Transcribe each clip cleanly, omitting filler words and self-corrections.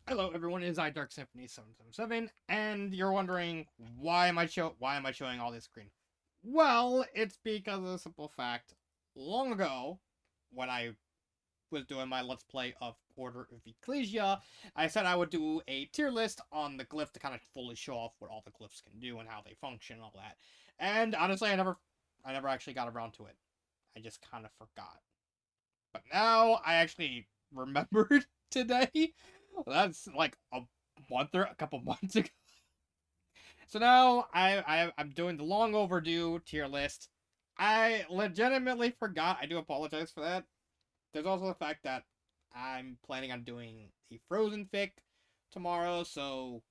Hello everyone, it is I Dark Symphony 777, and you're wondering why am I showing all this screen? Well, it's because of the simple fact, long ago, when I was doing my Let's Play of Order of Ecclesia, I said I would do a tier list on the glyph to kind of fully show off what all the glyphs can do and how they function and all that. And honestly, I never actually got around to it. I just kind of forgot. But now I actually remembered today. That's like a month or a couple months ago. So now I'm doing the long overdue tier list. I legitimately forgot. I do apologize for that. There's also the fact that I'm planning on doing a Frozen fic tomorrow. So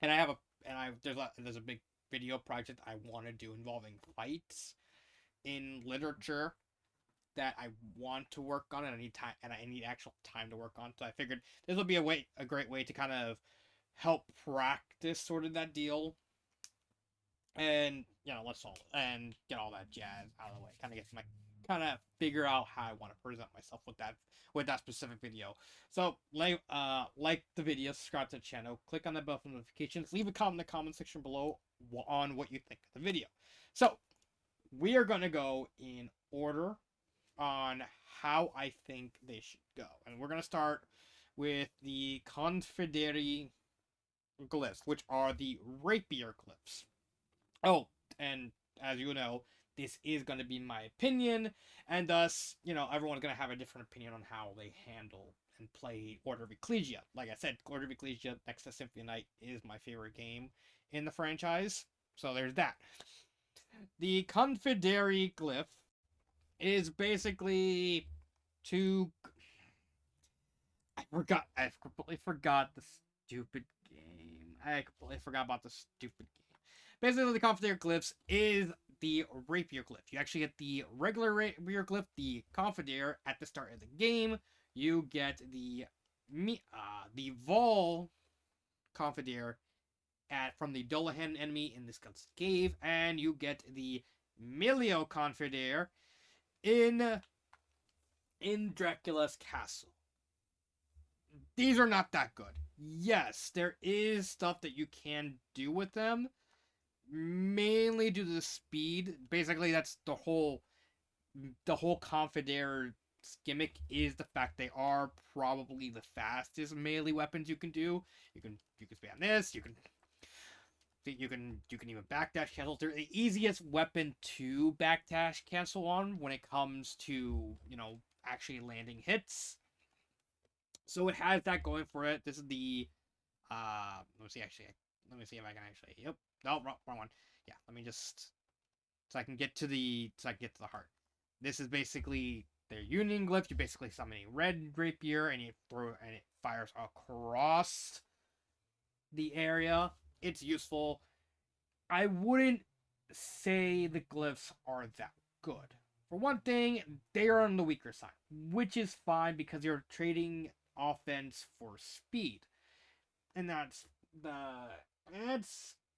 and I have a and I there's a big video project I want to do involving fights in literature that I want to work on, and I need time, and I need actual time to work on. So I figured this will be a great way to kind of help practice sort of that deal, and let's all and get all that jazz out of the way. Kind of figure out how I want to present myself with that specific video. So like the video, subscribe to the channel, click on the bell for notifications, leave a comment in the comment section below on what you think of the video. So we are gonna go in order on how I think they should go. And we're going to start with the Confederi glyphs, which are the rapier glyphs. Oh, and as you know, this is going to be my opinion, and thus, everyone's going to have a different opinion on how they handle and play Order of Ecclesia. Like I said, Order of Ecclesia next to Symphony Night is my favorite game in the franchise, so there's that. The Confederi glyph is basically two. I completely forgot the stupid game. I completely forgot about the stupid game. Basically, the Confedere glyphs is the rapier glyph. You actually get the regular rapier glyph, the Confedere, at the start of the game. You get the Vol Confedere from the Dullahan enemy in this cave, and you get the Milio Confedere in Dracula's castle. These are not that good. Yes, there is stuff that you can do with them, mainly due to the speed. Basically, that's the whole Confederate's gimmick is the fact they are probably the fastest melee weapons you can do. You can spam this. You can even backdash cancel. They're the easiest weapon to backdash cancel on when it comes to actually landing hits. So it has that going for it. This is the let me see actually. Let me see if I can actually. Yep. No, wrong one. Yeah. Let me just so I can get to the heart. This is basically their union glyph. You basically summon a red rapier and you throw it and it fires across the area. It's useful. I wouldn't say the glyphs are that good. For one thing, they are on the weaker side, which is fine because you're trading offense for speed, and that's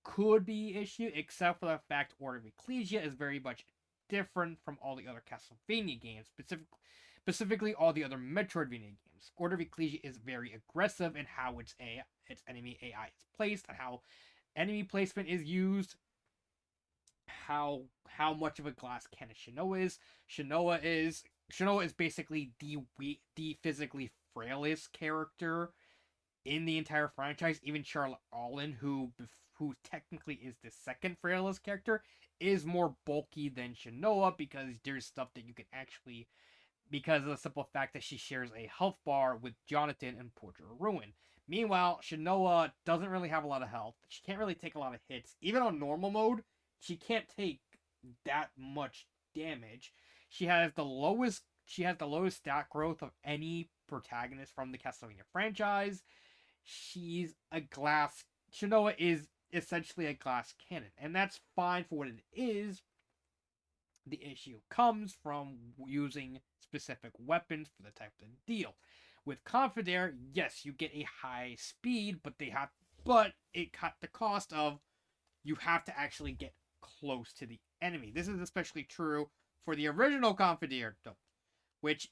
could be issue, except for the fact Order of Ecclesia is very much different from all the other Castlevania games, specifically all the other Metroidvania games. Order of Ecclesia is very aggressive in how its enemy AI is placed and how enemy placement is used, how much of a glass cannon Shinoa is basically the physically frailest character in the entire franchise. Even Charlotte Allen, who technically is the second frailest character, is more bulky than Shinoa because there's stuff that you can actually, because of the simple fact that she shares a health bar with Jonathan and Portrait of Ruin. Meanwhile, Shinoa doesn't really have a lot of health. She can't really take a lot of hits. Even on normal mode, she can't take that much damage. She has the lowest stat growth of any protagonist from the Castlevania franchise. She's a glass Shinoa is essentially a glass cannon, and that's fine for what it is. The issue comes from using specific weapons for the type of deal. With Confidere, yes, you get a high speed, but it cut the cost of you have to actually get close to the enemy. This is especially true for the original Confidere, which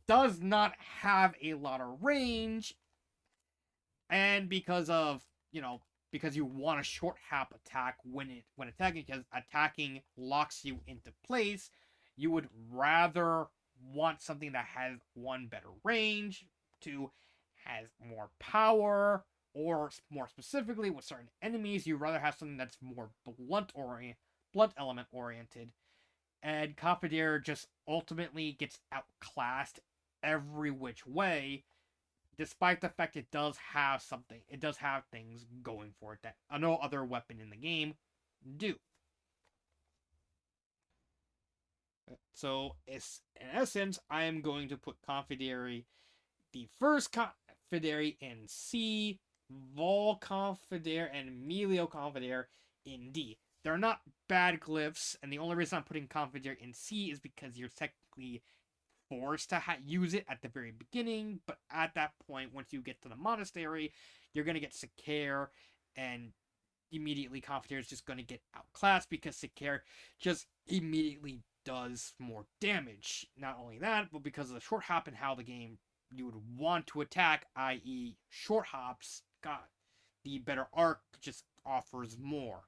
does not have a lot of range and because of, because you want a short hop attack when attacking, because attacking locks you into place, you would rather want something that has one, better range, two, has more power, or more specifically with certain enemies, you'd rather have something that's more blunt element oriented. And Confidere just ultimately gets outclassed every which way, despite the fact it does have things going for it that no other weapon in the game do. So, in essence, I am going to put Confidere, the first Confidere in C, Vol Confidere, and Melio Confidere in D. They're not bad glyphs, and the only reason I'm putting Confidere in C is because you're technically forced to use it at the very beginning, but at that point, once you get to the monastery, you're going to get Sakare, and immediately Confidere is just going to get outclassed because Sakare just immediately does more damage. Not only that, but because of the short hop and how the game you would want to attack, i.e., short hops, God, the better arc just offers more.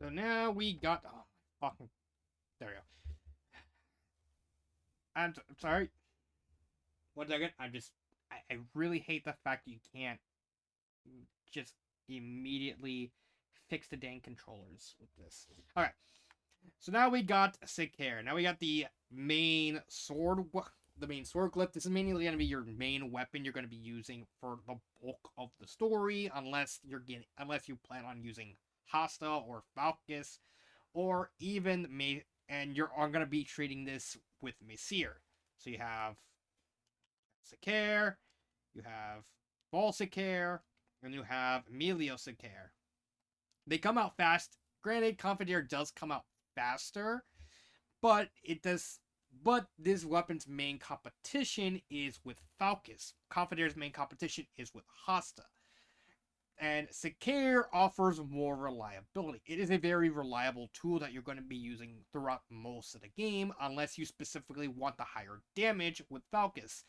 So now we got. Oh, fucking. There we go. I'm sorry. 1 second. I really hate the fact you can't just immediately fix the dang controllers with this. Alright. So now we got Sick Hair. Now we got the main sword. The main sword glyph. This is mainly going to be your main weapon you're going to be using for the bulk of the story, unless you plan on using Hasta or Falcus, or even and you're going to be treating this with Messir. So you have Sakare, you have Volsicare, and you have Meliosicare. They come out fast. Granted, Confidere does come out faster, but it does. But this weapon's main competition is with Falcus. Confidere's main competition is with Hasta. And Sakare offers more reliability. It is a very reliable tool that you're going to be using throughout most of the game, unless you specifically want the higher damage with Falcus.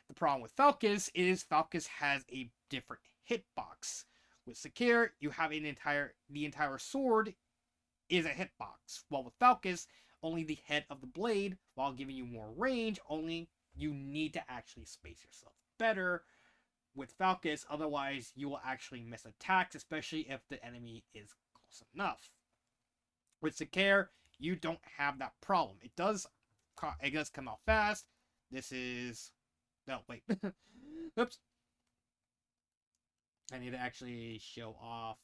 The problem with Falcus is Falcus has a different hitbox. With Sakare, you have the entire sword is a hitbox, while with Falcus, only the head of the blade, while giving you more range, only you need to actually space yourself better with Falcus, otherwise you will actually miss attacks, especially if the enemy is close enough. With Sakare, you don't have that problem. It does come out fast. This is... No, wait. Oops. I need to actually show off.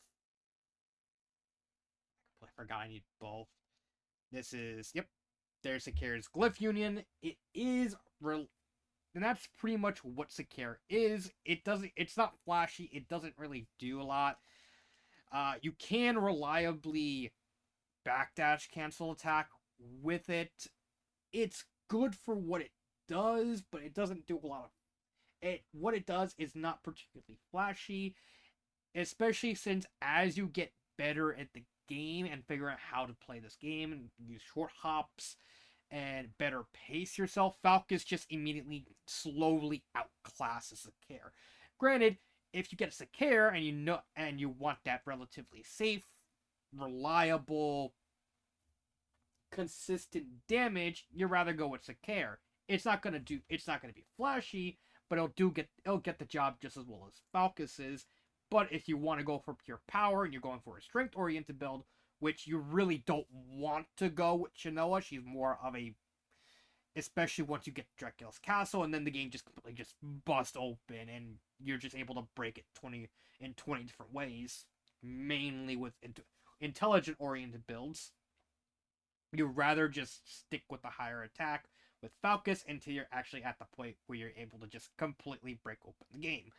I forgot I need both. This is... Yep. There's Sakare's Glyph Union. It is... And that's pretty much what Sakare is. It's not flashy. It doesn't really do a lot. You can reliably backdash cancel attack with it. It's good for what it does, but it doesn't do a lot of it. What it does is not particularly flashy, especially since as you get better at the game and figure out how to play this game and use short hops and better pace yourself, Falcus just immediately slowly outclasses Sakare. Granted, if you get a Sakare and you want that relatively safe, reliable, consistent damage, you'd rather go with Sakare. It's not gonna be flashy, but it'll get the job just as well as Falcus is. But if you want to go for pure power and you're going for a strength oriented build, which you really don't want to go with Shinoa. She's more of a... Especially once you get to Dracula's Castle, and then the game just completely just busts open, and you're just able to break it 20 different ways, mainly with intelligent-oriented builds. You'd rather just stick with the higher attack with Falcus until you're actually at the point where you're able to just completely break open the game.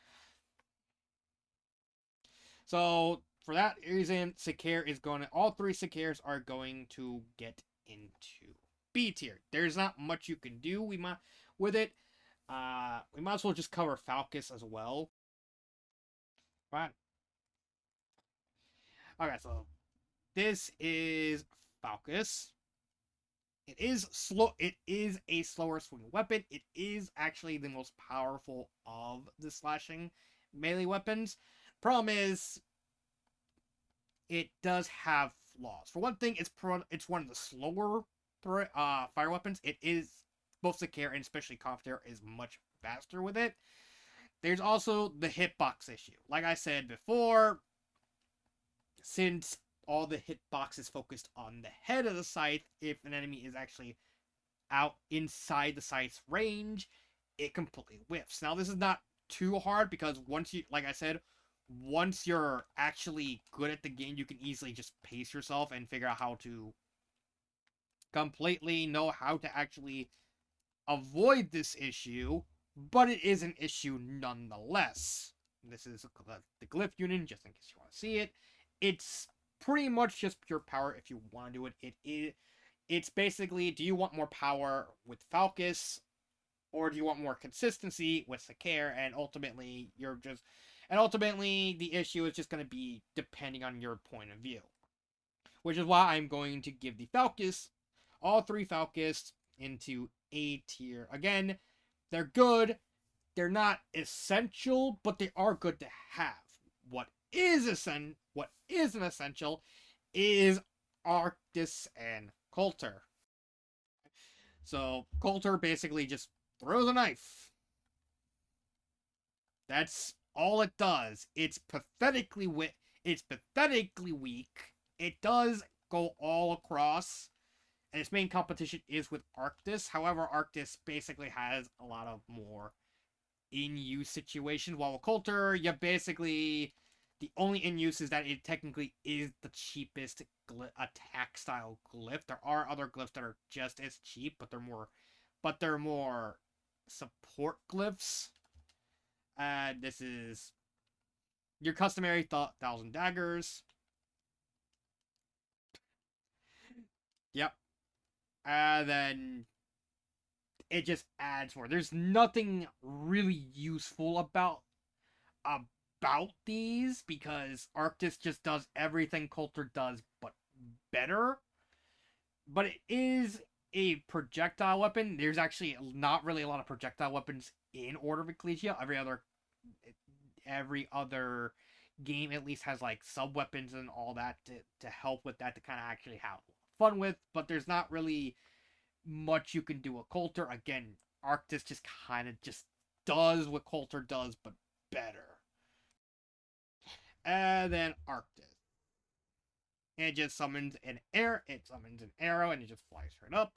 So, for that reason, all three Sakares are going to get into B tier. There's not much you can do with it. We might as well just cover Falcus as well. Right. Okay, so this is Falcus It is slow. It is a slower swing weapon. It is actually the most powerful of the slashing melee weapons. Problem is, it does have flaws. For one thing, it's one of the slower fire weapons. It is both the care and especially Confiter is much faster with it. There's also the hitbox issue. Like I said before, since all the hitbox is focused on the head of the scythe, if an enemy is actually out inside the scythe's range, it completely whiffs. Now, this is not too hard because once you, like I said, once you're actually good at the game, you can easily just pace yourself and figure out how to completely know how to actually avoid this issue, but it is an issue nonetheless. This is the Glyph unit, just in case you want to see it. It's pretty much just pure power if you want to do it. It's basically, do you want more power with Falcus, or do you want more consistency with Sakare? And ultimately, the issue is just going to be depending on your point of view. Which is why I'm going to give the Falcus, all three Falcus, into A tier. Again, they're good. They're not essential, but they are good to have. What is an essential is Arctis and Coulter. So Coulter basically just throws a knife. That's all it does. It's pathetically weak. It does go all across, and its main competition is with Arctis. However, Arctis basically has a lot of more in-use situations, while with Coulter, you basically, the only in-use is that it technically is the cheapest attack style glyph. There are other glyphs that are just as cheap, but they're more support glyphs. This is your customary Thousand Daggers. Yep. Then it just adds more. There's nothing really useful about these because Arctis just does everything Coulter does, but better. But it is a projectile weapon. There's actually not really a lot of projectile weapons in Order of Ecclesia. Every other game at least has like sub weapons and all that to help with that, to kind of actually have fun with. But there's not really much you can do with Coulter. Again, Arctis just kind of just does what Coulter does, but better. And then Arctis. It just summons an arrow, and it just flies right up.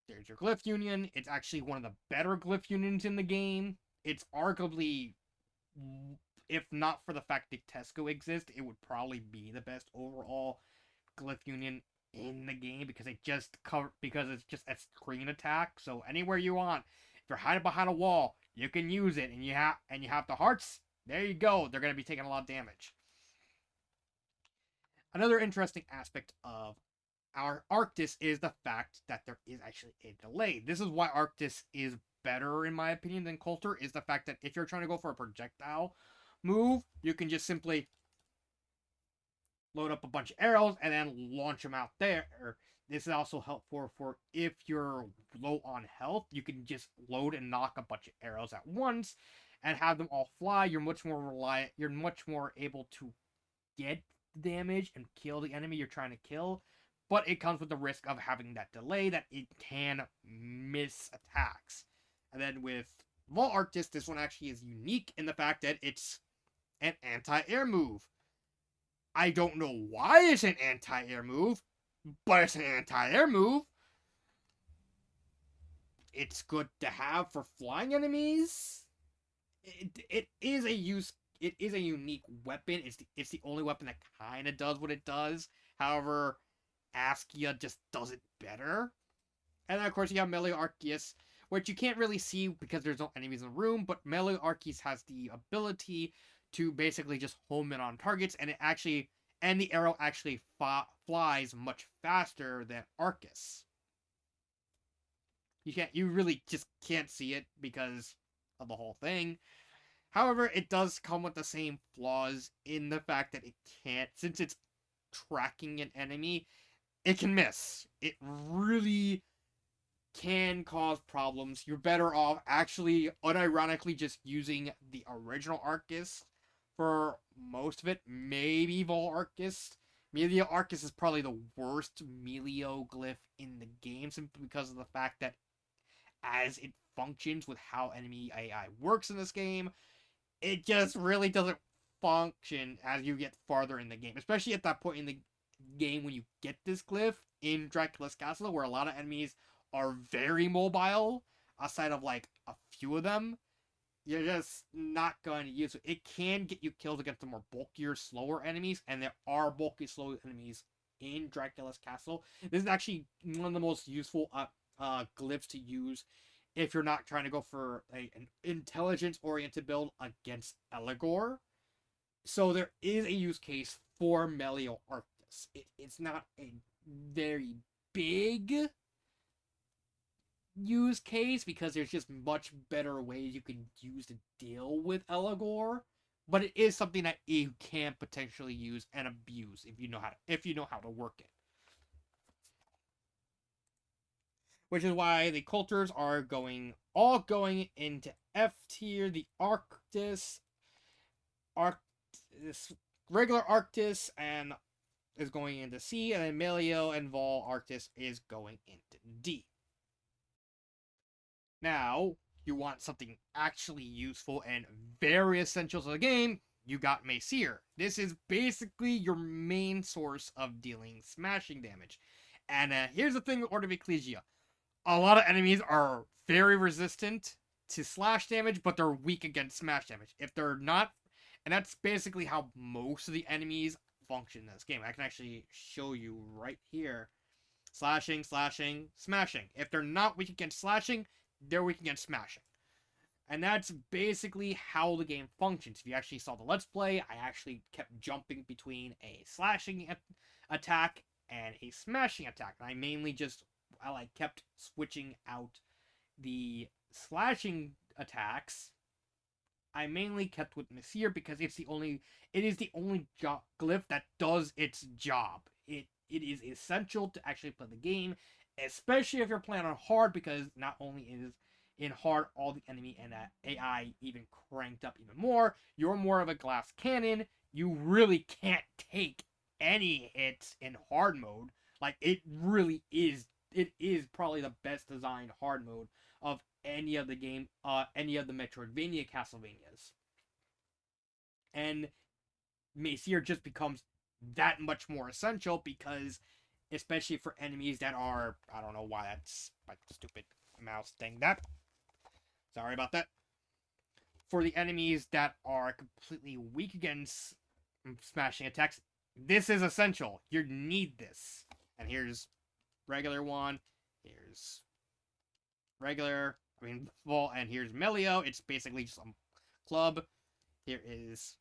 There's your Glyph Union. It's actually one of the better Glyph Unions in the game. It's arguably, if not for the fact that Tesco exists, it would probably be the best overall Glyph Union in the game because it's just a screen attack. So anywhere you want, if you're hiding behind a wall, you can use it, and you have the hearts. There you go. They're going to be taking a lot of damage. Another interesting aspect of our Arctis is the fact that there is actually a delay. This is why Arctis is better, in my opinion, than Coulter, is the fact that if you're trying to go for a projectile move, you can just simply load up a bunch of arrows and then launch them out there. This is also helpful for if you're low on health, you can just load and knock a bunch of arrows at once and have them all fly. You're much more able to get damage and kill the enemy you're trying to kill, but it comes with the risk of having that delay that it can miss attacks. And then with Vault Arctis, this one actually is unique in the fact that it's an anti-air move. I don't know why it's an anti-air move, but it's an anti-air move. It's good to have for flying enemies. It is a unique weapon. It's the only weapon that kind of does what it does. However, Askia just does it better. And then, of course, you have Melee Arceus, which you can't really see because there's no enemies in the room, but Melee Arceus has the ability to basically just home in on targets, and the arrow actually flies much faster than Arceus. You really just can't see it because of the whole thing. However, it does come with the same flaws in the fact that it can't, since it's tracking an enemy, it can miss. It really can cause problems. You're better off actually, unironically, just using the original Arcus for most of it. Maybe Vol Arcus. Melee Arcus is probably the worst Melio glyph in the game simply because of the fact that as it functions with how enemy AI works in this game, it just really doesn't function as you get farther in the game, especially at that point in the game when you get this glyph in Dracula's Castle, where a lot of enemies are very mobile, outside of like a few of them. You're just not going to use it. It can get you kills against the more bulkier, slower enemies, and there are bulky, slow enemies in Dracula's Castle. This is actually one of the most useful glyphs to use if you're not trying to go for an intelligence-oriented build against Eligor. So there is a use case for Melio Arctis. It's not a very big use case because there's just much better ways you can use to deal with Eligor, but it is something that you can potentially use and abuse if you know how to work it. Which is why the Coulters are all going into F tier. The this regular Arctis and is going into C, and then Melio and Vol Arctis is going into D. Now, you want something actually useful and very essential to the game, you got Maceer. This is basically your main source of dealing smashing damage. And here's the thing with Order of Ecclesia. A lot of enemies are very resistant to slash damage, but they're weak against smash damage. If they're not, and that's basically how most of the enemies function in this game. I can actually show you right here. Slashing, slashing, smashing. If they're not weak against slashing, they're weak against smashing. And that's basically how the game functions. If you actually saw the Let's Play, I actually kept jumping between a slashing attack and a smashing attack. And I mainly kept switching out the slashing attacks. I mainly kept with Maceer because it is the only glyph that does its job. It is essential to actually play the game, especially if you're playing on hard, because not only is in hard all the enemy and AI even cranked up even more, you're more of a glass cannon. You really can't take any hits in hard mode. Like, it is probably the best designed hard mode of any of the Metroidvania Castlevanias. And Maceer just becomes that much more essential because, especially for enemies that are, I don't know why that's my stupid mouse thing. Sorry about that. For the enemies that are completely weak against smashing attacks, this is essential. You need this. And here's regular one. Here's regular. And here's Melio. It's basically just a club. It's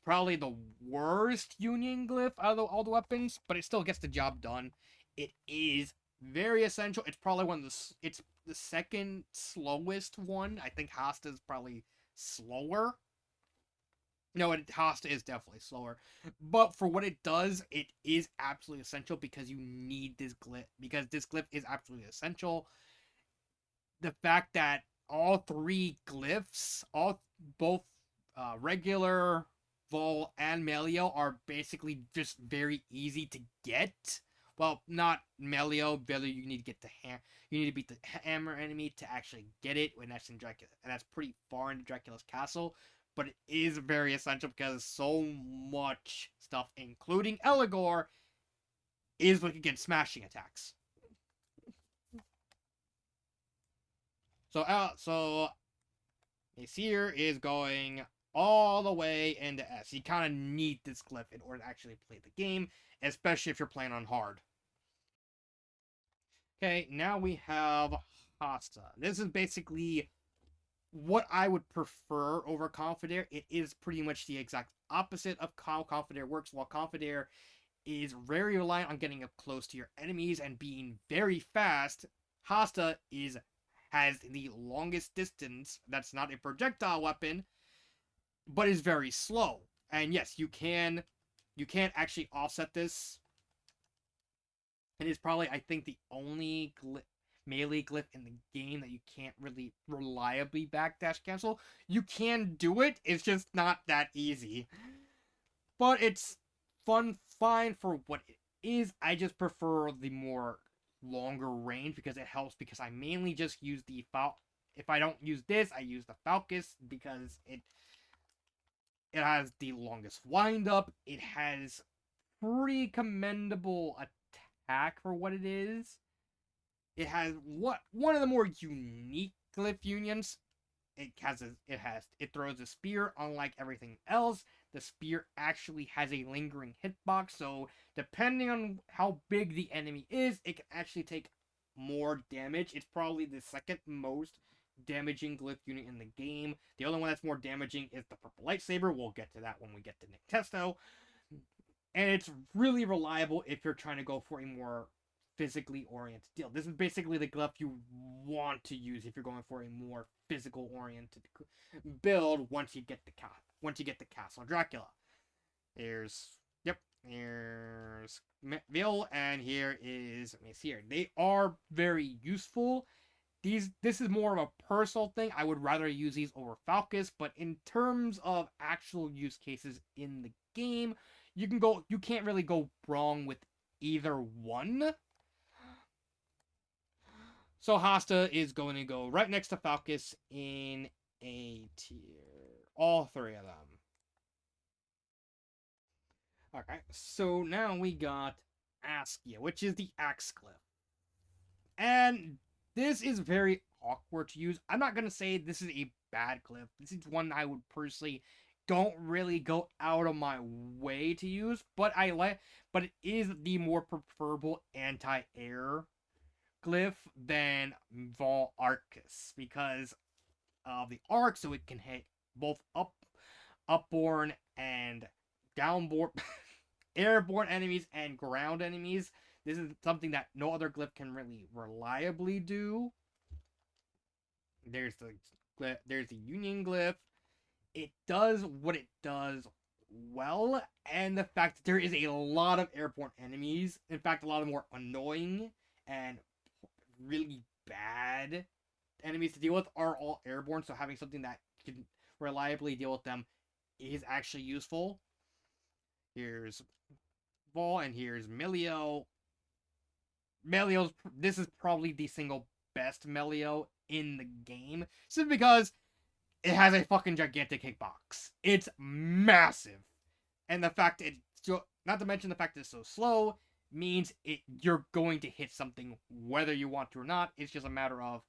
probably the worst union glyph out of all the weapons, but it still gets the job done. It is very essential. It's probably it's the second slowest one. I think Hasta is probably slower. No, Hasta is definitely slower. But for what it does, it is absolutely essential because you need this glyph. Because this glyph is absolutely essential. The fact that all three glyphs, both regular, Vol, and Melio are basically just very easy to get. Well, not Melio. You need to get you need to beat the hammer enemy to actually get it when that's in Dracula, and that's pretty far into Dracula's castle. But it is very essential because so much stuff, including Eligor, is weak against smashing attacks. So Maceer is going all the way into S. You kind of need this glyph in order to actually play the game, especially if you're playing on hard. Okay, now we have Hasta. This is basically what I would prefer over Confidere. It is pretty much the exact opposite of how Confidere works. While Confidere is very reliant on getting up close to your enemies and being very fast, Hasta has the longest distance. That's not a projectile weapon, but is very slow. And yes, you can actually offset this and it's probably, I think, the only melee glyph in the game that you can't really reliably backdash cancel. You can do it, it's just not that easy. But it's fine for what it is. I just prefer the more longer range because it helps, because I mainly just use the if I don't use this, I use the Falcus because it has the longest windup. It has pretty commendable attack for what it is. It has one of the more unique glyph unions. It throws a spear. Unlike everything else, the spear actually has a lingering hitbox, so depending on how big the enemy is, it can actually take more damage. It's probably the second most damaging glyph unit in the game. The only one that's more damaging is the purple lightsaber. We'll get to that when we get to Nick Testo. And it's really reliable if you're trying to go for a more physically oriented deal. This is basically the glyph you want to use if you're going for a more physical oriented build once you get the Castle Dracula. Here's Vil, and here is Mace here. They are very useful. This is more of a personal thing. I would rather use these over Falcus, but in terms of actual use cases in the game, you can't really go wrong with either one. So Hasta is going to go right next to Falcus in A tier. All three of them. Alright, so now we got Askia, which is the Axe Glyph. And this is very awkward to use. I'm not going to say this is a bad glyph. This is one I would personally don't really go out of my way to use, but it is the more preferable anti-air glyph than Vol Arcus because of the arc, so it can hit both upborne and downborne airborne enemies and ground enemies. This is something that no other glyph can really reliably do. There's the Union glyph. It does what it does well, and the fact that there is a lot of airborne enemies, in fact a lot of more annoying and really bad enemies to deal with are all airborne, so having something that can reliably deal with them is actually useful. Here's Vol, and here's Melio. This is probably the single best Melio in the game, simply because it has a fucking gigantic hitbox. It's massive. And the fact not to mention the fact that it's so slow, means you're going to hit something whether you want to or not. It's just a matter of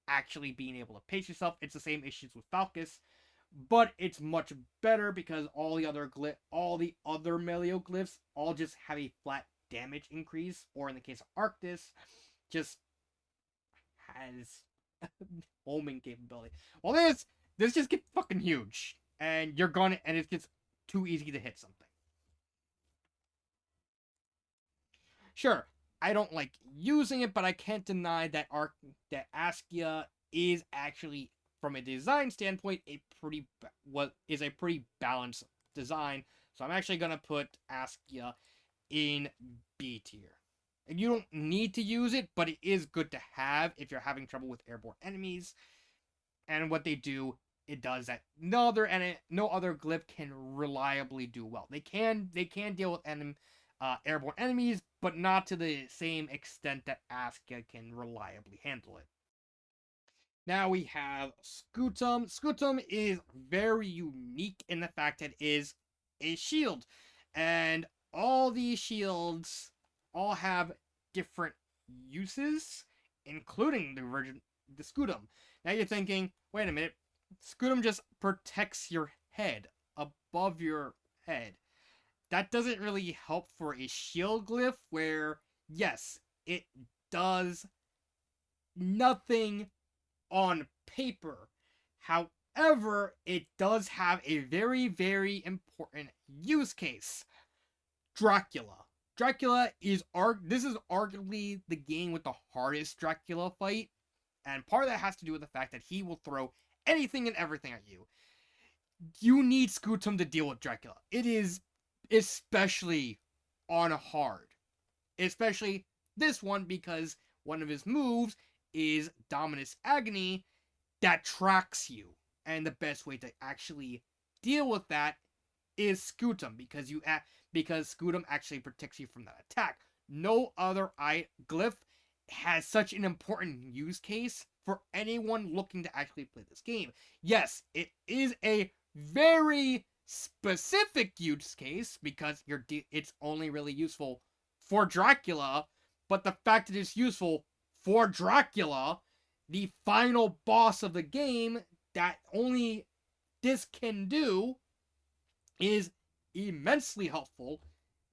actually being able to pace yourself. It's the same issues with Falcus, but it's much better because all the other Melio glyphs all just have a flat damage increase, or in the case of Arctis, just has homing capability. Well, this just gets fucking huge, and it gets too easy to hit something. Sure, I don't like using it, but I can't deny that Askia is actually, from a design standpoint, a pretty balanced design. So I'm actually gonna put Askia in B tier. And you don't need to use it, but it is good to have if you're having trouble with airborne enemies. And what they do, it does that no other glyph can reliably do well. They can deal with airborne enemies, but not to the same extent that Askia can reliably handle it. Now we have Scutum. Scutum is very unique in the fact that it is a shield. And all these shields all have different uses, including the Scutum. Now you're thinking, wait a minute, Scutum just protects your head, above your head. That doesn't really help for a shield glyph where, yes, it does nothing on paper. However, it does have a very, very important use case. Dracula. This is arguably the game with the hardest Dracula fight, and part of that has to do with the fact that he will throw anything and everything at you. You need Scutum to deal with Dracula. It is especially on hard. Especially this one because one of his moves is Dominus Agony that tracks you. And the best way to actually deal with that is Scutum because Scutum actually protects you from that attack. No other Glyph has such an important use case for anyone looking to actually play this game. Yes, it is a very specific use case because it's only really useful for Dracula, but the fact that it's useful for Dracula, the final boss of the game that only this can do, is immensely helpful.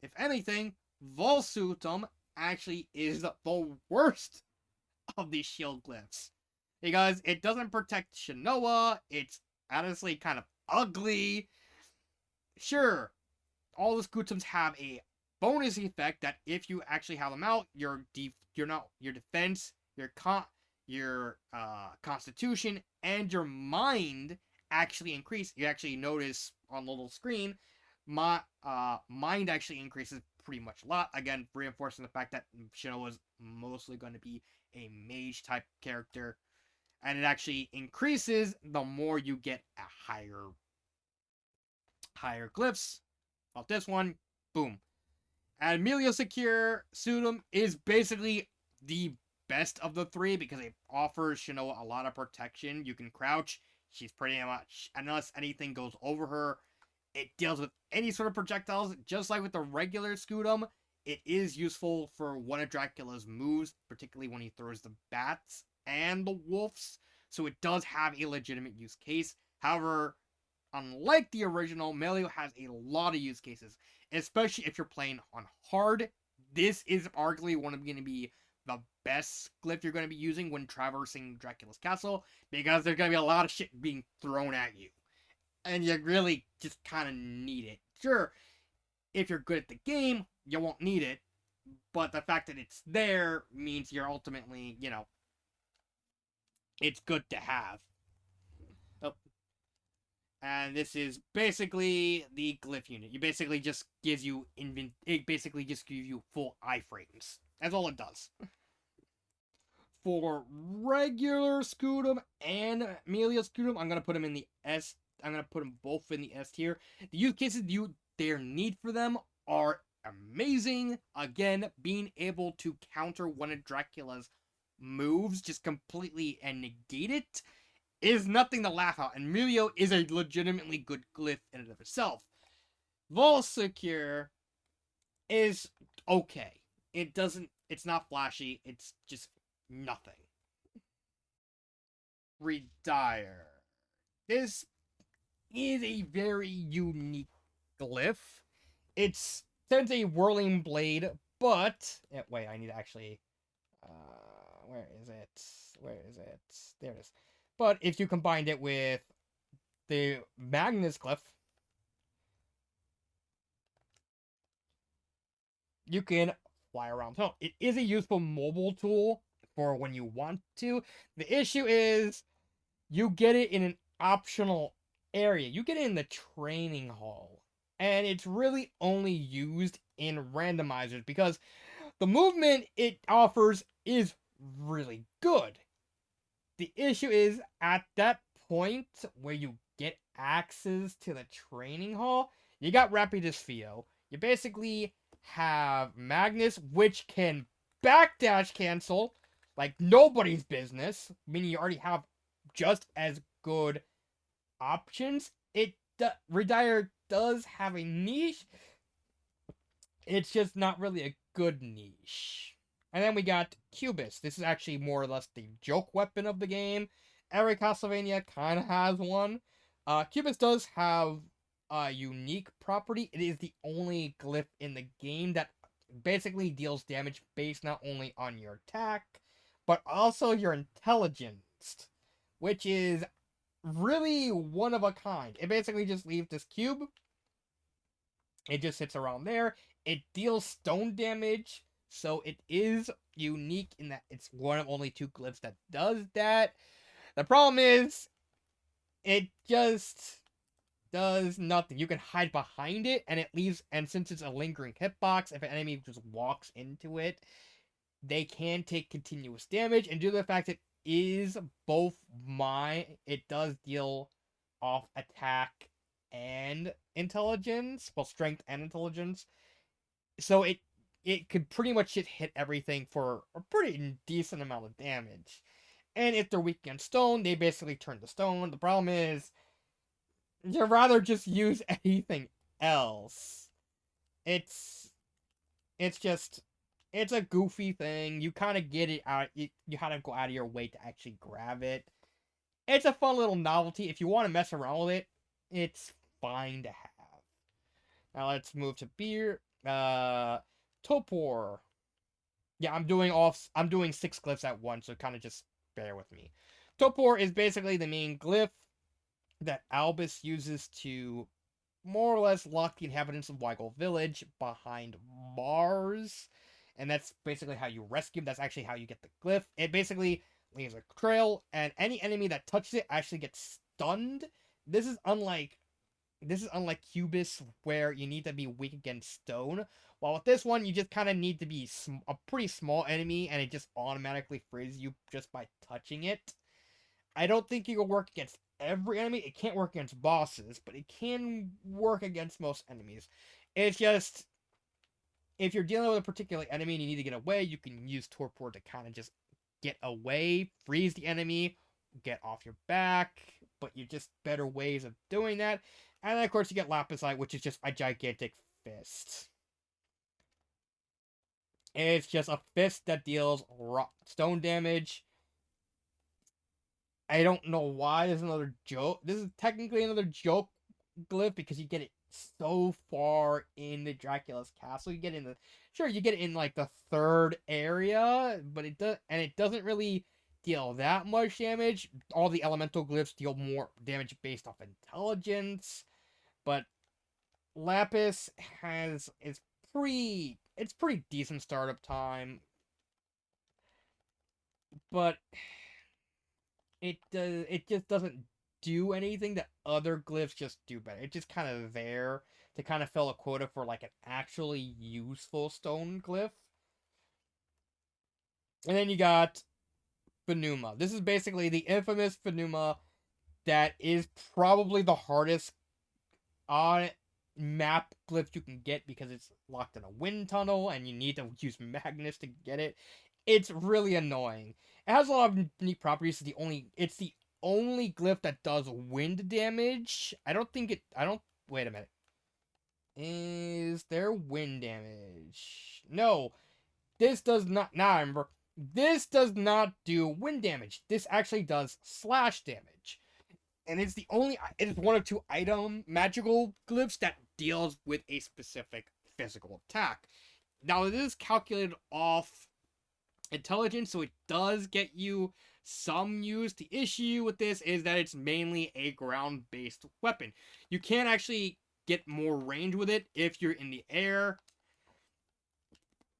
If anything, Volsutum actually is the worst of these shield glyphs because it doesn't protect Shinoa. It's honestly kind of ugly. Sure, all the Scutums have a bonus effect that if you actually have them out, your defense, your constitution, and your mind actually increase. You actually notice on the little screen, my mind actually increases pretty much a lot. Again, reinforcing the fact that Shinoa is mostly going to be a mage type character, and it actually increases the more you get a higher glyphs. Of this one, boom. And Emilio Secure Sudum is basically the best of the three because it offers Shinoa a lot of protection. You can crouch. She's pretty much, unless anything goes over her, it deals with any sort of projectiles. Just like with the regular Scutum, it is useful for one of Dracula's moves, particularly when he throws the bats and the wolves. So it does have a legitimate use case. However, unlike the original, Melio has a lot of use cases, especially if you're playing on hard. This is arguably one of going to be the best glyph you're going to be using when traversing Dracula's castle, because there's going to be a lot of shit being thrown at you. And you really just kind of need it. Sure, if you're good at the game, you won't need it, but the fact that it's there means you're ultimately, it's good to have. Oh. And this is basically the glyph unit. It basically just gives you full iframes. That's all it does. For regular Scutum and Melia Scutum, I'm gonna put them in the S. I'm gonna put them both in the S tier. The use cases their need for them are amazing. Again, being able to counter one of Dracula's moves just completely and negate it is nothing to laugh at. And Melio is a legitimately good glyph in and of itself. Volsecure is okay. It's not flashy. It's just nothing. Redire. This is a very unique glyph. It's sends a whirling blade, but wait, I need to actually. Where is it? There it is. But if you combined it with the Magnus Glyph, you can fly around town. It is a useful mobile tool for when you want to. The issue is you get it in an optional area. You get it in the training hall. And it's really only used in randomizers because the movement it offers is really good. The issue is at that point where you get access to the training hall, you got Rapidus Fio. You basically have Magnus, which can backdash cancel like nobody's business, meaning you already have just as good options. Redire does have a niche. It's just not really a good niche. And then we got Cubis. This is actually more or less the joke weapon of the game. Every Castlevania kind of has one. Cubis does have a unique property. It is the only glyph in the game that basically deals damage based not only on your attack, but also your intelligence, which is really one of a kind. It basically just leaves this cube. It just sits around there. It deals stone damage, so it is unique in that it's one of only two glyphs that does that. The problem is, it just does nothing. You can hide behind it, and it leaves. And since it's a lingering hitbox, if an enemy just walks into it, they can take continuous damage, and due to the fact it is both it does deal off attack and intelligence, well, strength and intelligence. So it could pretty much just hit everything for a pretty decent amount of damage. And if they're weak against stone, they basically turn to stone. The problem is, you'd rather just use anything else. It's it's just it's a goofy thing. You kind of get it out. You kind of go out of your way to actually grab it. It's a fun little novelty. If you want to mess around with it, it's fine to have. Now let's move to beer. Topor. Yeah, I'm doing 6 glyphs at once, so kind of just bear with me. Topor is basically the main glyph that Albus uses to more or less lock the inhabitants of Weigel Village behind bars. And that's basically how you rescue them. That's actually how you get the glyph. It basically leaves a trail, and any enemy that touches it actually gets stunned. This is unlike Cubis, where you need to be weak against stone. While with this one, you just kind of need to be a pretty small enemy, and it just automatically freezes you just by touching it. I don't think it will work against every enemy. It can't work against bosses, but it can work against most enemies. It's just, if you're dealing with a particular enemy and you need to get away, you can use Torpor to kind of just get away, freeze the enemy, get off your back, but you just better ways of doing that. And then, of course, you get Lapisite, which is just a gigantic fist. It's just a fist that deals stone damage. I don't know why there's another joke. This is technically another joke glyph because you get it so far in the Dracula's castle. You get in you get it in like the 3rd area, but it doesn't really deal that much damage. All the elemental glyphs deal more damage based off intelligence, but Lapis it's pretty decent startup time, but it just doesn't do anything that other glyphs just do better. It's just kind of there to kind of fill a quota for like an actually useful stone glyph. And then you got Phenuma. This is basically the infamous Phenuma that is probably the hardest on map glyph you can get because it's locked in a wind tunnel and you need to use Magnus to get it. It's really annoying. It has a lot of neat properties. It's the only glyph that does wind damage. I don't. Wait a minute. Is there wind damage? No. This does not. Now I remember. This does not do wind damage. This actually does slash damage. And it's one of 2 magical glyphs that deals with a specific physical attack. Now, it is calculated off intelligence, so it does get you some use. The issue with this is that it's mainly a ground-based weapon. You can actually get more range with it if you're in the air,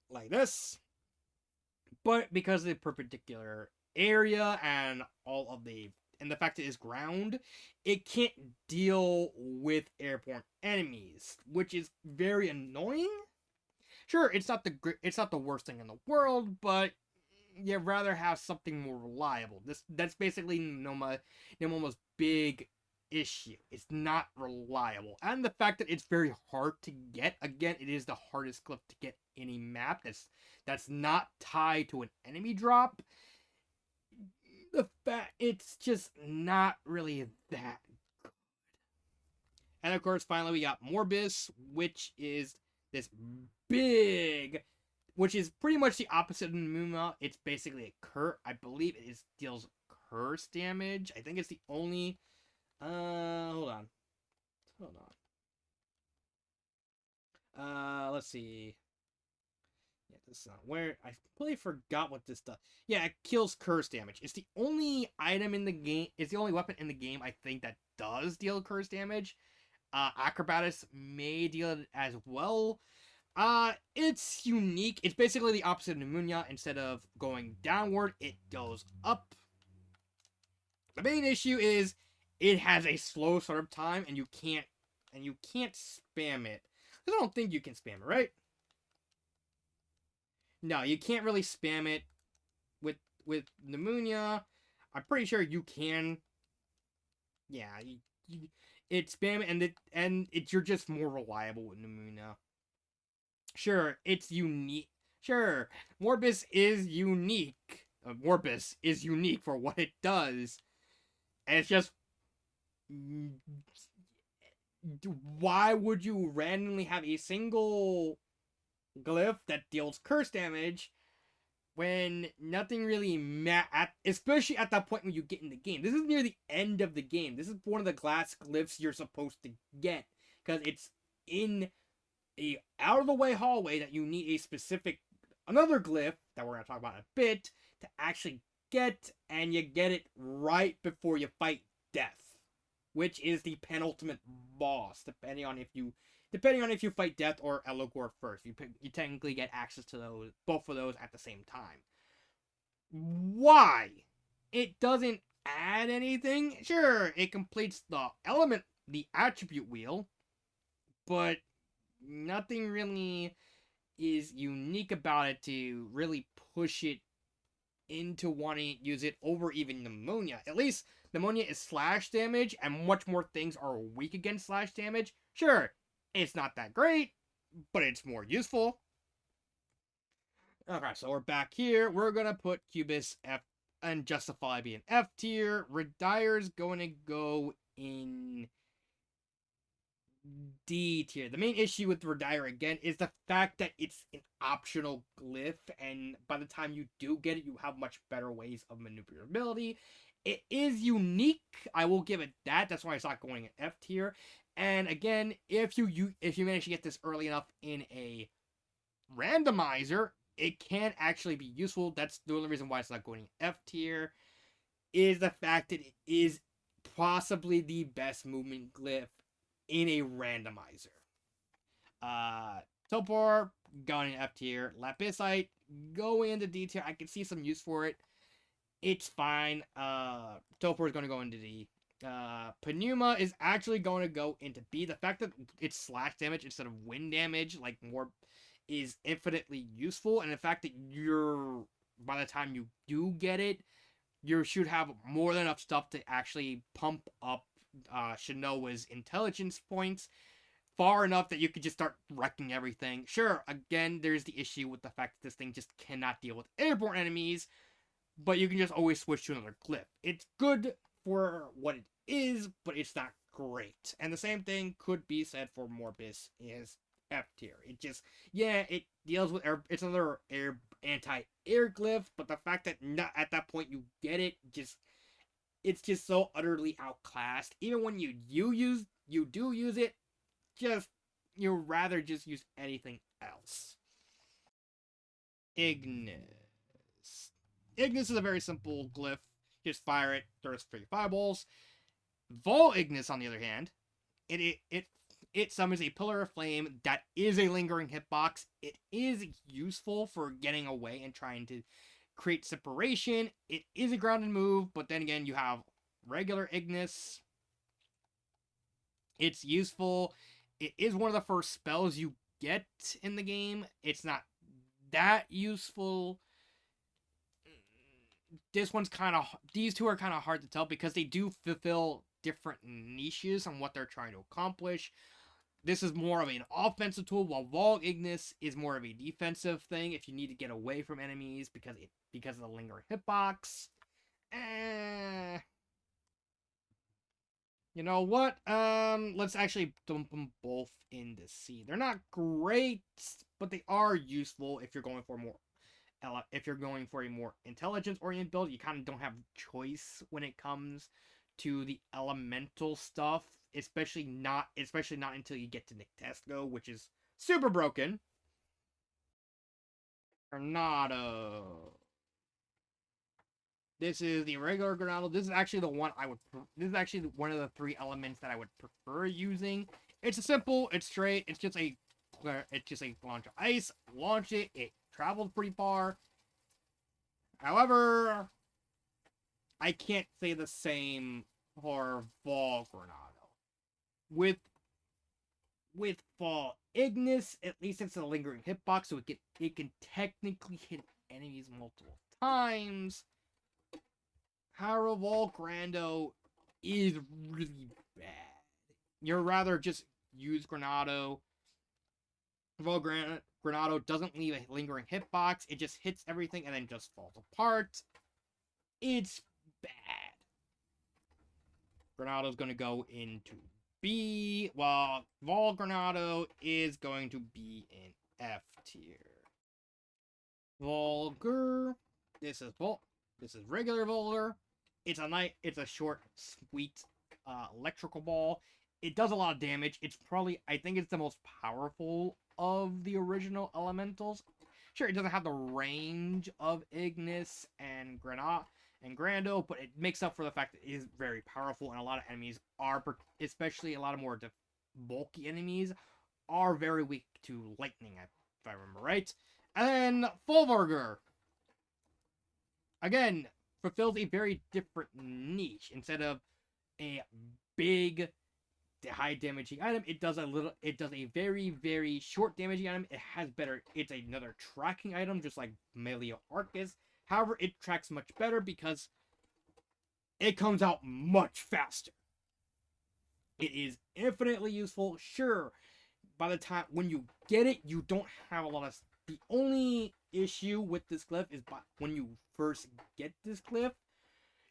like this. But because of the perpendicular area and the fact that it is ground, it can't deal with airborne enemies, which is very annoying. Sure, it's not the worst thing in the world, but you'd rather have something more reliable. That's basically Noma's big issue. It's not reliable. And the fact that it's very hard to get, again, it is the hardest glyph to get any map that's not tied to an enemy drop. The fact it's just not really that good. And of course, finally we got Morbis, which is this big, which is pretty much the opposite of Muma. It's basically a curse. I believe it deals curse damage. I think it's the only. Hold on. Let's see. Yeah, this is not where I completely forgot what this does. Yeah, it kills curse damage. It's the only item in the game. It's the only weapon in the game I think that does deal curse damage. Acrobatus may deal it as well. It's unique. It's basically the opposite of Pneumonia. Instead of going downward, it goes up. The main issue is it has a slow startup time, and you can't spam it. I don't think you can spam it, right? No, you can't really spam it with pneumonia. I'm pretty sure you can. Yeah, it's spam you're just more reliable with pneumonia. Sure, it's unique. Sure, Morbus is unique. Morbus is unique for what it does. And it's just, why would you randomly have a single glyph that deals curse damage when nothing really especially at that point when you get in the game. This is near the end of the game. This is one of the glass glyphs you're supposed to get, because it's in a out of the way hallway that you need a specific another glyph that we're going to talk about in a bit to actually get, and you get it right before you fight death, which is the penultimate boss, depending on if you fight Death or Elogor first. You technically get access to both of those at the same time. Why? It doesn't add anything. Sure, it completes the attribute wheel, but nothing really is unique about it to really push it into wanting to use it over even pneumonia. At least pneumonia is slash damage, and much more things are weak against slash damage. Sure, it's not that great, but it's more useful. Okay, so we're back here. We're gonna put Cubis F and Justify being F tier. Redire's going to go in D tier. The main issue with Redire again is the fact that it's an optional glyph, and by the time you do get it, you have much better ways of maneuverability. It is unique. I will give it that. That's why it's not going in F tier. And again, if you manage to get this early enough in a randomizer, it can actually be useful. That's the only reason why it's not going in F tier, is the fact that it is possibly the best movement glyph in a randomizer. Topor, going in F tier. Lapisite, going into D tier. I can see some use for it. It's fine. Topor is going to go into D. Pneuma is actually going to go into B. The fact that it's slash damage instead of wind damage, like more, is infinitely useful. And the fact that by the time you do get it, you should have more than enough stuff to actually pump up Shinoa's intelligence points far enough that you could just start wrecking everything. Sure, again, there's the issue with the fact that this thing just cannot deal with airborne enemies, but you can just always switch to another glyph. It's good for what it is, but it's not great. And the same thing could be said for Morbus is F tier. It just, yeah, it deals with air. It's another anti-air glyph, but the fact that not at that point you get it, it's just so utterly outclassed. Even when you do use it, you'd rather just use anything else. Ignis. Ignis is a very simple glyph. Just fire it, throws 3 fireballs. Vol Ignis, on the other hand, it summons a pillar of flame that is a lingering hitbox. It is useful for getting away and trying to create separation. It is a grounded move, but then again, you have regular Ignis. It's useful. It is one of the first spells you get in the game. It's not that useful. These two are kind of hard to tell because they do fulfill different niches on what they're trying to accomplish. This is more of an offensive tool, while Vol Ignis is more of a defensive thing if you need to get away from enemies because of the lingering hitbox. You know what? Let's actually dump them both into C. They're not great, but they are useful if you're going for a more intelligence-oriented build. You kind of don't have choice when it comes to the elemental stuff, especially not until you get to Nictesco, which is super broken. Tornado. This is the regular Granado. This is actually one of the 3 elements that I would prefer using. It's simple, it's straight, it's just a launch of ice. Launch it, it travels pretty far. However, I can't say the same for Vol Granado. With With Fall Ignis, at least it's a lingering hitbox, so it can technically hit enemies multiple times. However, Vol Grando is really bad. You'd rather just use Granado. Vol Granado doesn't leave a lingering hitbox. It just hits everything and then just falls apart. It's bad. Granado's going to go into B, while Vol Granado is going to be in F tier. Vulgar. This is regular Vulgar. It's a short, sweet electrical ball. It does a lot of damage. I think it's the most powerful of the original elementals. Sure, it doesn't have the range of Ignis and Grando, but it makes up for the fact that it is very powerful, and a lot of enemies are, especially a lot of more bulky enemies, are very weak to lightning, if I remember right. And then Fulburger, again, fulfills a very different niche. Instead of a big, high damaging item, it does a very, very short damaging item. It's another tracking item, just like Melio Arcus. However, it tracks much better because it comes out much faster. It is infinitely useful. Sure, by the time when you get it, you don't have a lot of. The only issue with this glyph is when you first get this glyph,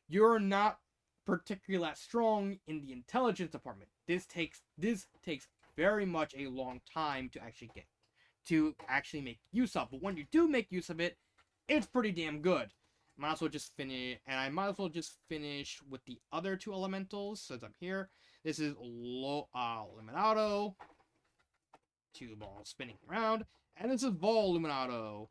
you're not particularly that strong in the intelligence department. This takes very much a long time to actually make use of. But when you do make use of it, it's pretty damn good. I might as well just finish with the other two elementals since I'm here. This is Luminato. Two balls spinning around. And this is Vol Luminato.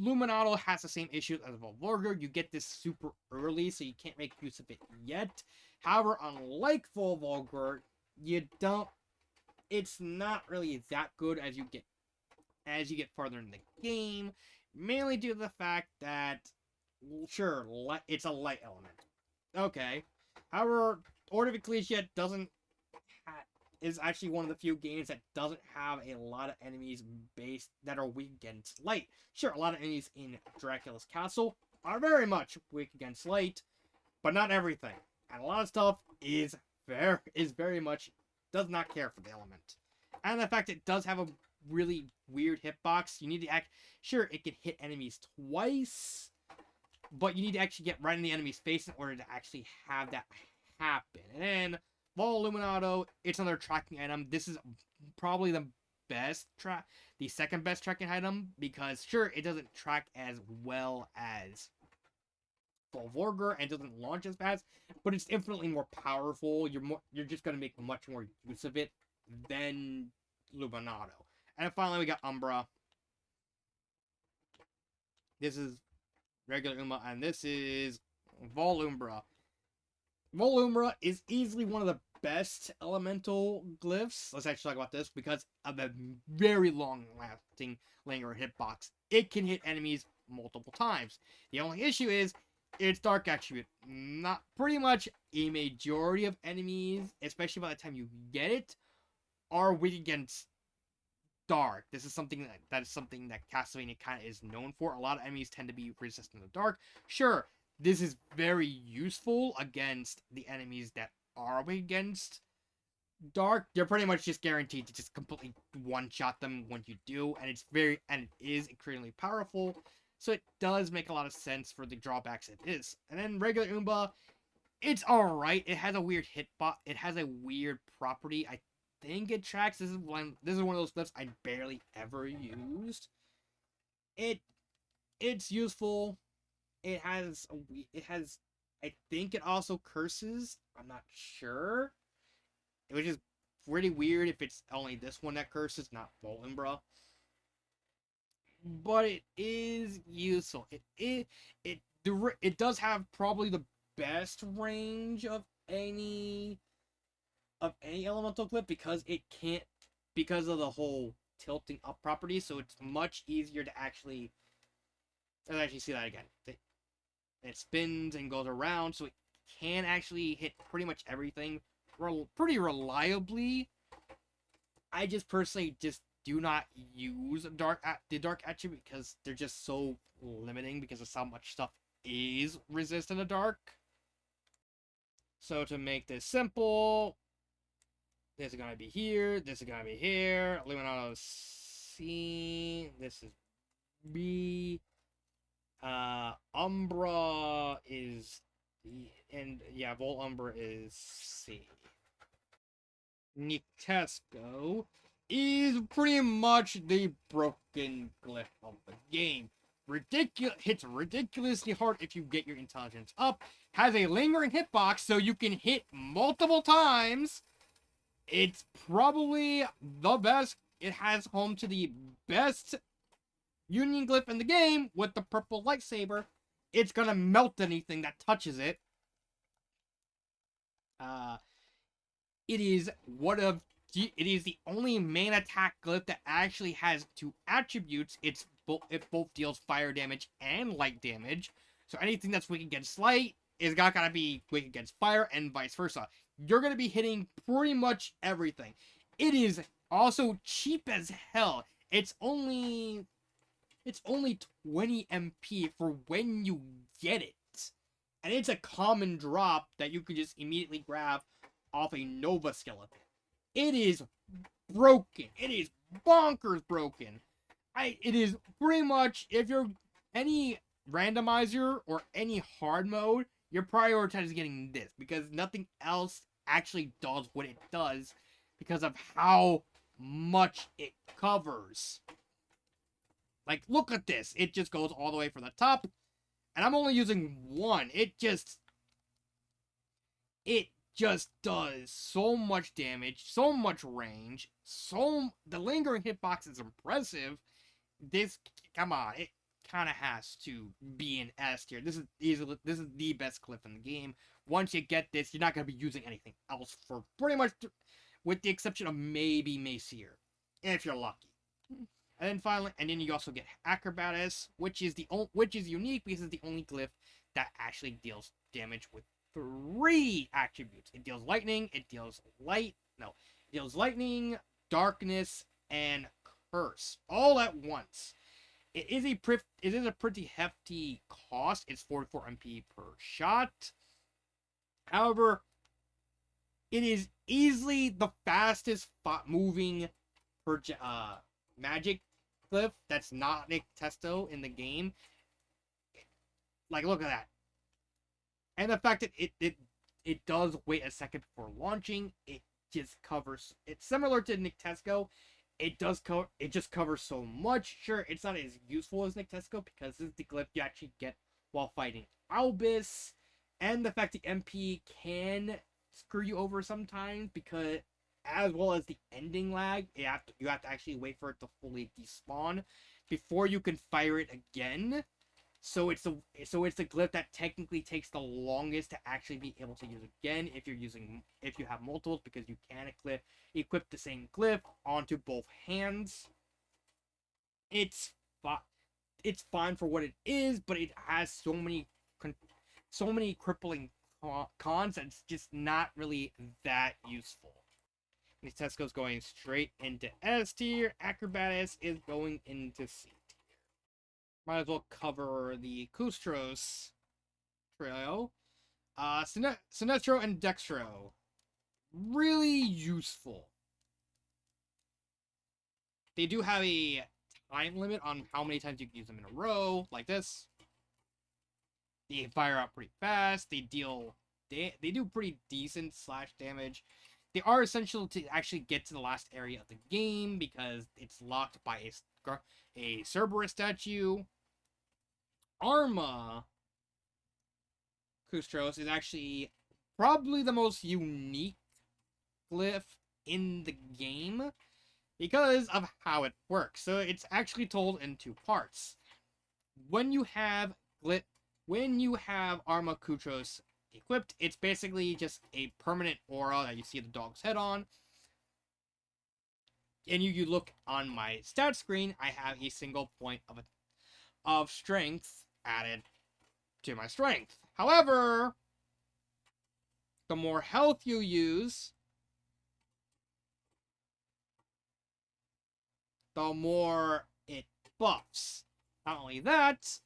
Luminato has the same issues as Volvorger. You get this super early, so you can't make use of it yet. However, unlike Volvorger, it's not really that good as you get farther in the game, mainly due to the fact that, sure, it's a light element. Okay. However, Order of Ecclesia is actually one of the few games that doesn't have a lot of enemies that are weak against light. Sure, a lot of enemies in Dracula's castle are very much weak against light, but not everything. And a lot of stuff is very much does not care for the element. And the fact it does have a really weird hitbox, you need to sure, it can hit enemies twice, but you need to actually get right in the enemy's face in order to actually have that happen. And then Vol Luminato, it's another tracking item. This is probably the second best tracking item, because sure, it doesn't track as well as Volvorger and doesn't launch as fast, but it's infinitely more powerful. You're just gonna make much more use of it than Luminato. And finally, we got Umbra. This is regular Umbra, and this is Volumbra. Volumbra is easily one of the best elemental glyphs. Let's actually talk about this because of the very long-lasting linger hitbox. It can hit enemies multiple times. The only issue is its dark attribute. Not pretty much a majority of enemies, especially by the time you get it, are weak against dark. This is something that Castlevania kind of is known for. A lot of enemies tend to be resistant to dark. Sure, this is very useful against the enemies that are weak against dark. You're pretty much just guaranteed to just completely one-shot them when you do, and it is incredibly powerful. So it does make a lot of sense for the drawbacks it is. And then regular Umba, it's alright. It has a weird hitbox. It has a weird property. I think it tracks. This is one of those glyphs I barely ever used. It's useful. It has I think it also curses. I'm not sure. Which is pretty weird if it's only this one that curses, not Volumbra. But it is useful. It does have probably the best range of any elemental glyph because of the whole tilting up property, so it's much easier to actually see that again. It spins and goes around, so it can actually hit pretty much everything pretty reliably. I just personally just do not use the dark attribute because they're just so limiting because of how much stuff is resistant to dark. So to make this simple, this is gonna be here, this is gonna be here, Illuminato C, this is B, Umbra is D, and yeah, Volt Umbra is C. Nictesco is pretty much the broken glyph of the game. Hits ridiculously hard if you get your intelligence up. Has a lingering hitbox so you can hit multiple times. It's probably the best. It has home to the best union glyph in the game with the purple lightsaber. It's gonna melt anything that touches it. It is it is the only main attack glyph that actually has two attributes. It both deals fire damage and light damage. So anything that's weak against light is not gonna be weak against fire, and vice versa. You're gonna be hitting pretty much everything. It is also cheap as hell. It's only 20 MP for when you get it. And it's a common drop that you can just immediately grab off a Nova skeleton. It is broken. It is bonkers broken. It is pretty much, if you're any randomizer or any hard mode, you're prioritizing getting this because nothing else actually does what it does because of how much it covers. Like, look at this. It just goes all the way from the top. And I'm only using one. It just does so much damage, so much range, the lingering hitbox is impressive. Come on, it kind of has to be an S tier. This is the best glyph in the game. Once you get this, you're not gonna be using anything else for pretty much, with the exception of maybe Macier, if you're lucky. And then you also get Acrobatus, which is unique because it's the only glyph that actually deals damage with 3 attributes. It deals lightning, it deals lightning, darkness, and curse all at once. It is a pretty hefty cost. It's 44 MP per shot. However, it is easily the fastest moving magic glyph that's not Nictesto in the game. Like, look at that. And the fact that it does wait a second before launching, it just covers. It's similar to Nictesco. It just covers so much. Sure, it's not as useful as Nictesco because this is the glyph you actually get while fighting Albus, and the fact the MP can screw you over sometimes because, as well as the ending lag, you have to actually wait for it to fully despawn before you can fire it again. So it's a glyph that technically takes the longest to actually be able to use again if you have multiples, because you can equip the same glyph onto both hands. It's fine for what it is, but it has so many crippling cons that it's just not really that useful. Nictesco's going straight into S tier. Acrobatus is going into C tier. Might as well cover the Kustros trio. Sinestro and Dextro. Really useful. They do have a time limit on how many times you can use them in a row, like this. They fire out pretty fast. They do pretty decent slash damage. They are essential to actually get to the last area of the game because it's locked by a Cerberus statue. Arma Kustros is actually probably the most unique glyph in the game because of how it works. So it's actually told in 2 parts. When you have Arma Kustros equipped, it's basically just a permanent aura that you see the dog's head on. And you look on my stat screen, I have a single point of strength added to my strength. However, the more health you use, the more it buffs. Not only that,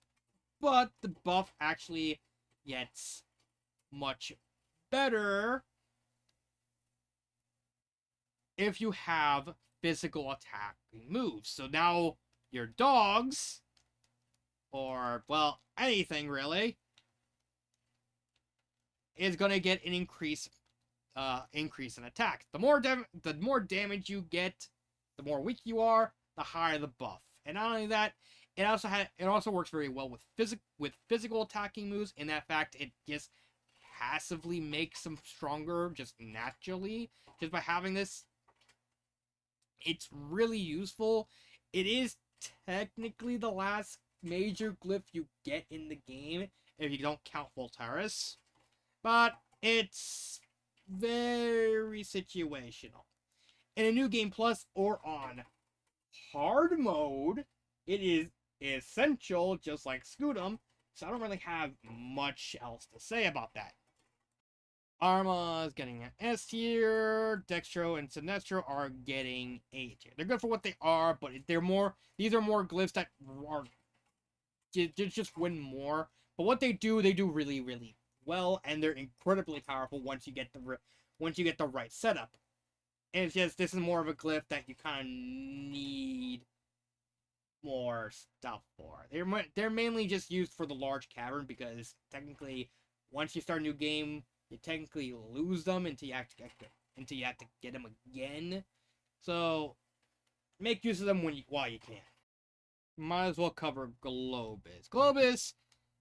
but the buff actually gets much better if you have physical attacking moves. So now your dogs, or, well, anything really, is going to get an increase in attack. The more damage you get, the more weak you are, the higher the buff. And not only that, it also works very well with physical attacking moves. In that fact, it just passively makes them stronger just naturally, just by having this. It's really useful. It is technically the last major glyph you get in the game if you don't count Voltaris, but it's very situational. In a new game plus or on hard mode, it is essential, just like Scudam, so I don't really have much else to say about that. Arma is getting an S tier. Dextro and Sinestro are getting A tier. They're good for what they are, but these are more glyphs that are just win more. But what they do really, really well, and they're incredibly powerful once you get the right setup. And it's just, this is more of a glyph that you kind of need more stuff for. They're mainly just used for the large cavern, because technically, once you start a new game, you technically lose them until you have to get them again. So make use of them while you can. Might as well cover Globus. Globus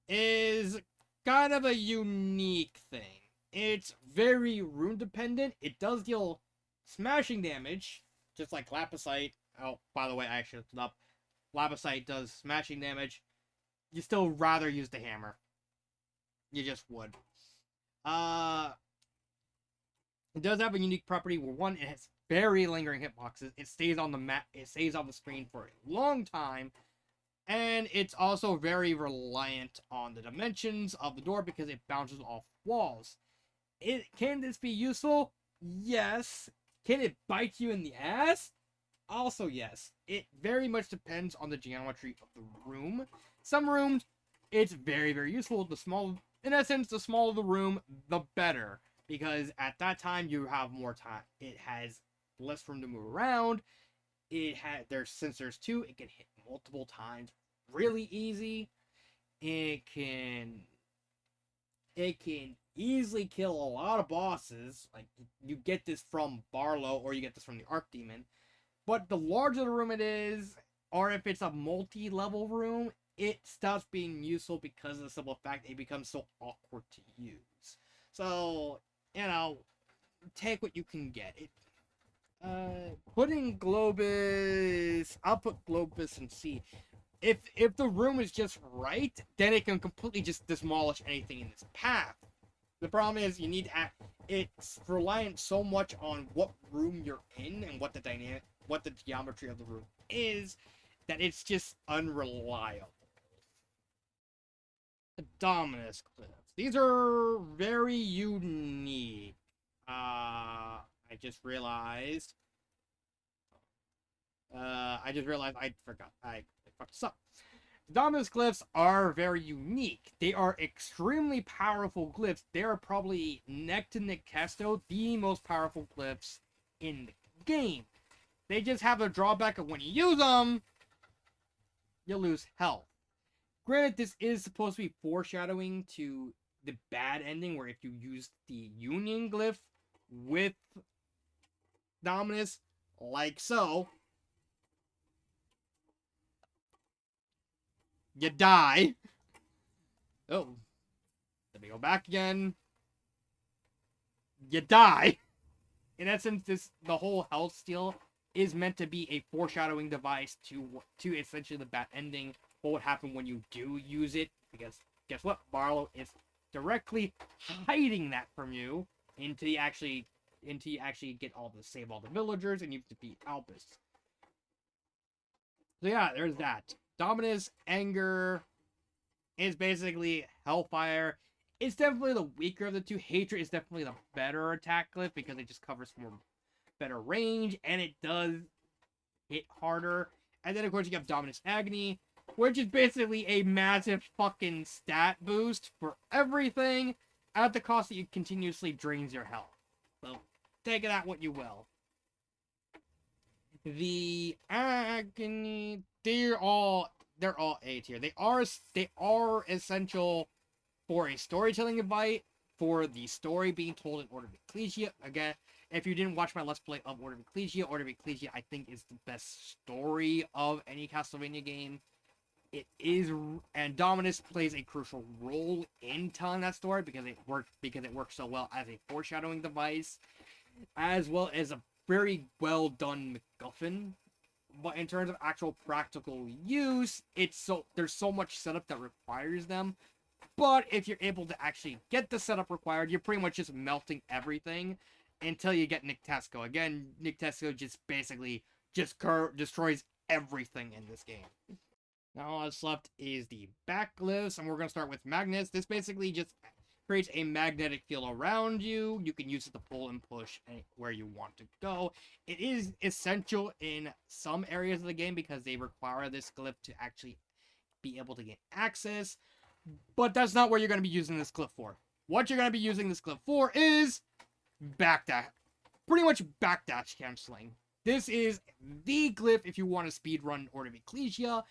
is kind of a unique thing. It's very rune dependent. It does deal smashing damage, just like Lapicite. Oh, by the way, I actually looked it up. Lapicite does smashing damage. You still rather use the hammer. You just would. It does have a unique property where, one, it has very lingering hitboxes. It stays on the map. It stays on the screen for a long time. And it's also very reliant on the dimensions of the door because it bounces off walls. Can this be useful? Yes. Can it bite you in the ass? Also yes. It very much depends on the geometry of the room. Some rooms, it's very, very useful. In essence, the smaller the room, the better. Because at that time, you have more time. It has less room to move around. There's sensors too. It can hit multiple times really easy. It can easily kill a lot of bosses. Like, you get this from Barlow, or you get this from the Archdemon. But the larger the room it is, or if it's a multi-level room, it stops being useful because of the simple fact it becomes so awkward to use. So, take what you can get. Putting Globus, I'll put Globus in C. If the room is just right, then it can completely just demolish anything in its path. The problem is it's reliant so much on what room you're in and what the geometry of the room is, that it's just unreliable. The Dominus Glyphs. These are very unique. I just realized I forgot. I fucked this up. Dominus Glyphs are very unique. They are extremely powerful glyphs. They are probably, neck to Nick Casto, the most powerful glyphs in the game. They just have a drawback of when you use them, you lose health. Granted, this is supposed to be foreshadowing to the bad ending, where if you use the Union Glyph with Dominus, like so, you die. Oh, let me go back again. You die. In essence, the whole health steal is meant to be a foreshadowing device to essentially the bad ending. What would happen when you do use it? Because guess what? Barlow is directly hiding that from you until you actually save all the villagers and you defeat Albus. So yeah, there's that. Dominus Anger is basically Hellfire It's definitely the weaker of the two. Hatred is definitely the better attack glyph because it just covers more better range and it does hit harder. And then of course you have Dominus Agony, which is basically a massive fucking stat boost for everything at the cost that you continuously drains your health. So take it at what you will. The Agony, they're all A tier. They are essential for a storytelling device, for the story being told in Order of Ecclesia. Again, if you didn't watch my Let's Play of Order of Ecclesia, I think is the best story of any Castlevania game. It is, and Dominus plays a crucial role in telling that story because it works so well as a foreshadowing device, as well as a very well done MacGuffin. But in terms of actual practical use, there's so much setup that requires them. But if you're able to actually get the setup required, you're pretty much just melting everything until you get Nick Tesco. Again, Nick Tesco just basically destroys everything in this game. Now all that's left is the back glyphs, and we're going to start with magnets. This basically just creates a magnetic field around you. You can use it to pull and push where you want to go. It is essential in some areas of the game because they require this glyph to actually be able to get access. But that's not what you're going to be using this glyph for. What you're going to be using this glyph for is backdash. Pretty much backdash canceling. This is the glyph if you want to speedrun Order of Ecclesia.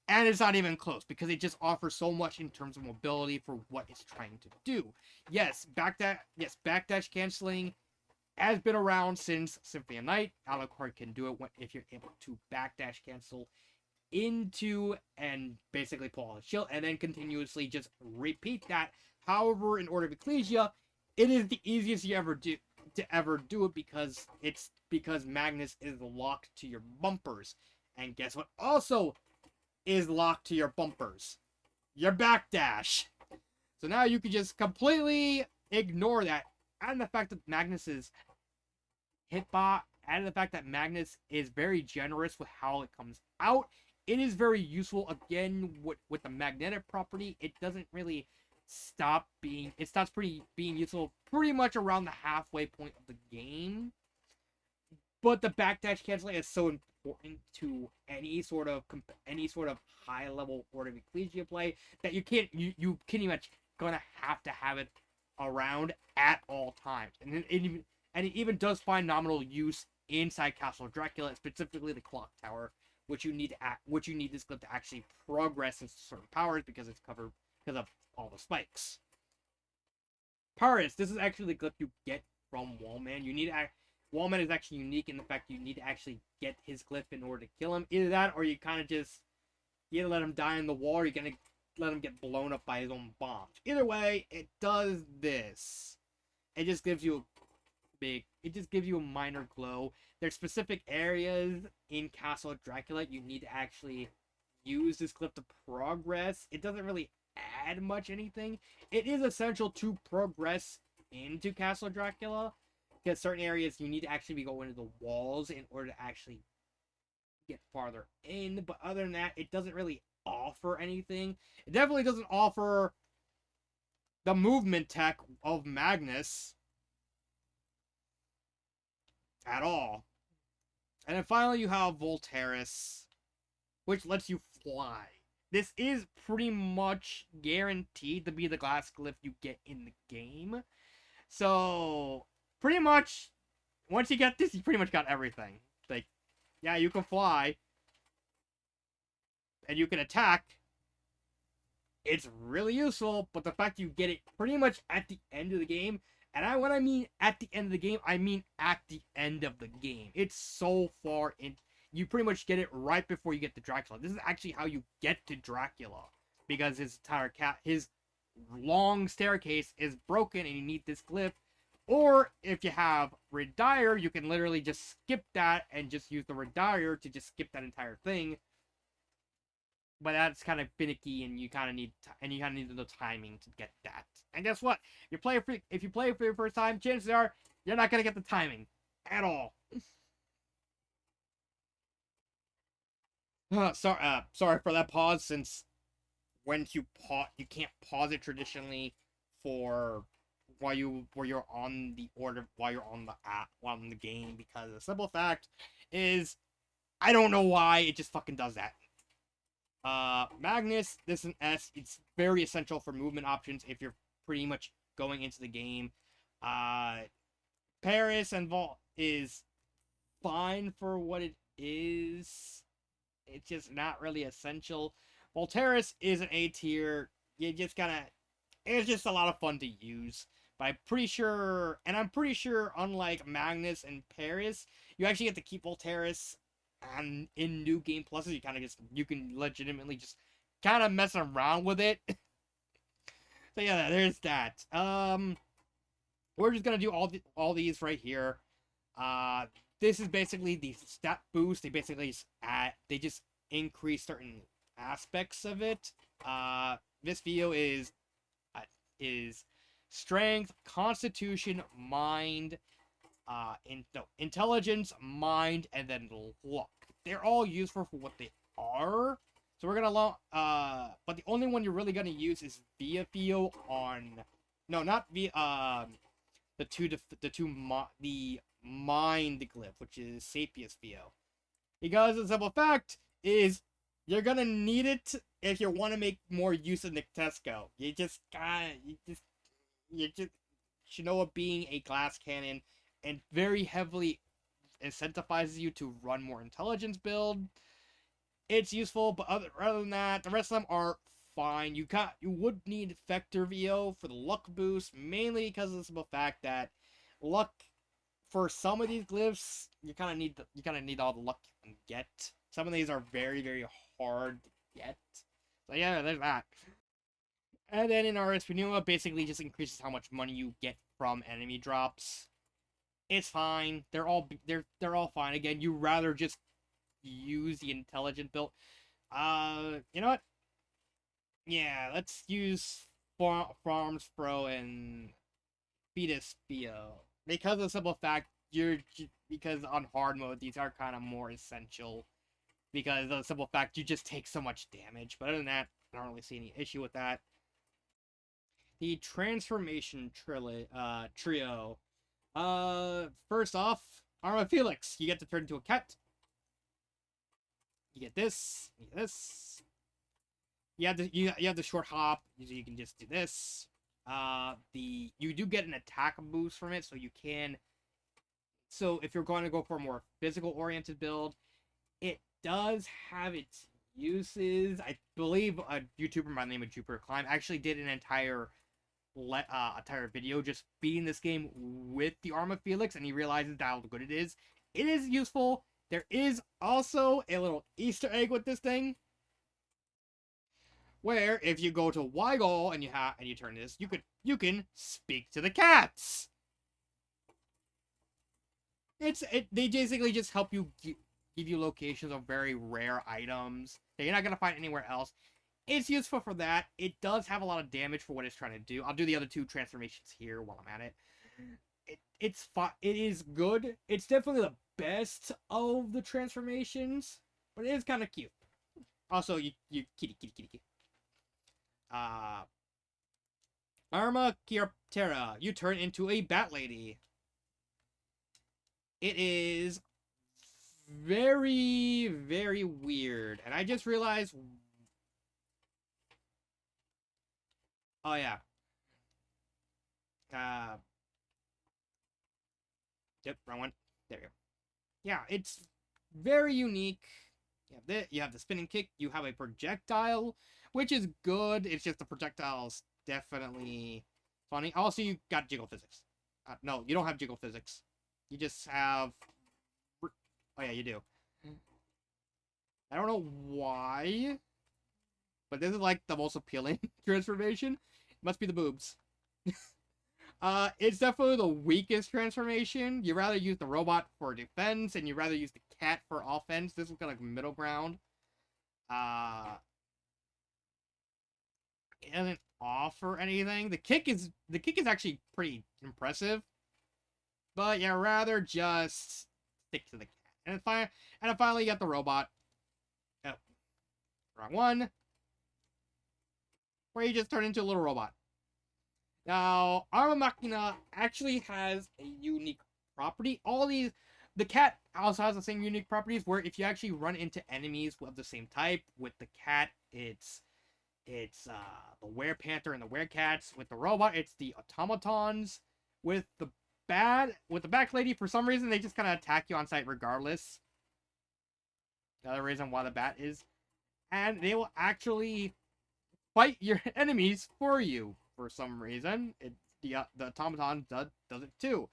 And it's not even close because it just offers so much in terms of mobility for what it's trying to do. Yes, backdash canceling has been around since Symphony of Night. Alucard can do it if you're able to backdash cancel into and basically pull out a shield and then continuously just repeat that. However, in Order of Ecclesia, it is the easiest you ever do it because Magnus is locked to your bumpers. And guess what also is locked to your bumpers? Your backdash. So now you can just completely ignore that. And the fact that Magnus's hitbot, and the fact that Magnus is very generous with how it comes out, it is very useful. Again, with the magnetic property, it doesn't really it stops being useful pretty much around the halfway point of the game. But the backdash canceling is so important to any sort of high level Order of Ecclesia play that you pretty much gonna have to have it around at all times. And it even does find nominal use inside Castle Dracula, specifically the clock tower, which you need this glyph to actually progress into certain powers because it's covered because of all the spikes. Paris, this is actually the glyph you get from Wallman. Wallman is actually unique in the fact you need to actually get his glyph in order to kill him. Either that, or you kind of just let him die in the wall, or you're gonna let him get blown up by his own bombs. Either way, it does this. It just gives you a minor glow. There's specific areas in Castle Dracula you need to actually use this glyph to progress. It doesn't really add much anything. It is essential to progress into Castle Dracula, because certain areas you need to actually be going into the walls in order to actually get farther in. But other than that, it doesn't really offer anything. It definitely doesn't offer the movement tech of Magnus at all. And then finally you have Voltaris, which lets you fly. This is pretty much guaranteed to be the glass glyph you get in the game. So pretty much, once you get this, you pretty much got everything. Like, yeah, you can fly. And you can attack. It's really useful, but the fact you get it pretty much at the end of the game, and when I mean at the end of the game, I mean at the end of the game. It's so far in. You pretty much get it right before you get to Dracula. This is actually how you get to Dracula. Because his long staircase is broken and you need this glyph. Or, if you have Redire, you can literally just skip that and just use the Redire to just skip that entire thing. But that's kind of finicky, and you kind of need the timing to get that. And guess what? If you play it for your first time, chances are you're not gonna get the timing at all. Sorry for that pause. Since when you can't pause it traditionally for while you're on the order while you're on the app on the game, because the simple fact is I don't know why it just fucking does that. Magnus, this is an S. It's very essential for movement options if you're pretty much going into the game. Paris and Vault is fine for what it is. It's just not really essential. Voltaris is an A tier. You just gotta. It's just a lot of fun to use. But I'm pretty sure, unlike Magnus and Paris, you actually get to keep Voltaris, and in new game pluses, you can legitimately just kind of mess around with it. So yeah, there's that. We're just gonna do all these right here. This is basically the stat boost. They just increase certain aspects of it. This video is strength, constitution, mind, intelligence, mind, and then luck. They're all useful for what they are. So we're gonna but the only one you're really gonna use is Via Theo on, no, not via the mind glyph, which is Sapius Theo. Because the simple fact is you're gonna need it if you want to make more use of Nictesco. You just Shinoa being a glass cannon and very heavily incentivizes you to run more intelligence build. It's useful, but other than that, the rest of them are fine. You would need Vector VO for the luck boost, mainly because of the simple fact that luck for some of these glyphs, you kind of need all the luck you can get. Some of these are very, very hard to get. So yeah, there's that. And then in RS Renewal, basically just increases how much money you get from enemy drops. It's fine. They're all fine. Again, you rather just use the intelligent build. You know what? Yeah, let's use Farms Pro and Fetus Bio. Because of the simple fact, because on hard mode, these are kind of more essential. Because of the simple fact, you just take so much damage. But other than that, I don't really see any issue with that. The Transformation Trio. First off, Arma Felix. You get to turn into a cat. You get this. You get this. You have the short hop, so you can just do this. You do get an attack boost from it, so you can. So if you're going to go for a more physical oriented build, it does have its uses. I believe a YouTuber by the name of Jupiter Climb actually did an entire video just beating this game with the Arma Felix, and he realizes how good it is. It is useful. There is also a little Easter egg with this thing, where if you go to Weigel and you turn this, you can speak to the cats. They basically just help you give you locations of very rare items that you're not gonna find anywhere else. It's useful for that. It does have a lot of damage for what it's trying to do. I'll do the other two transformations here while I'm at it. It's fun. It is good. It's definitely the best of the transformations, but it is kind of cute. Also, you kitty. Arma Chiroptera. You turn into a bat lady. It is very, very weird, and I just realized. Oh yeah. Yep, wrong one. There we go. Yeah, it's very unique. You have the spinning kick. You have a projectile, which is good. It's just the projectile's definitely funny. Also, you got jiggle physics. No, you don't have jiggle physics. You just have. Oh yeah, you do. I don't know why, but this is like the most appealing transformation. It must be the boobs. It's definitely the weakest transformation. You rather use the robot for defense, and you rather use the cat for offense. This is kind of like middle ground. It doesn't offer anything. The kick is actually pretty impressive, but yeah, rather just stick to the cat. And finally, you got the robot. Oh, wrong one. Where you just turn into a little robot. Now, Arma Machina actually has a unique property. The cat also has the same unique properties where if you actually run into enemies of the same type, with the cat, it's the werepanther and the werecats. With the robot, it's the automatons. With the back lady, for some reason, they just kind of attack you on sight regardless. The other reason why the bat is. And they will actually fight your enemies for you for some reason. The automaton does it too.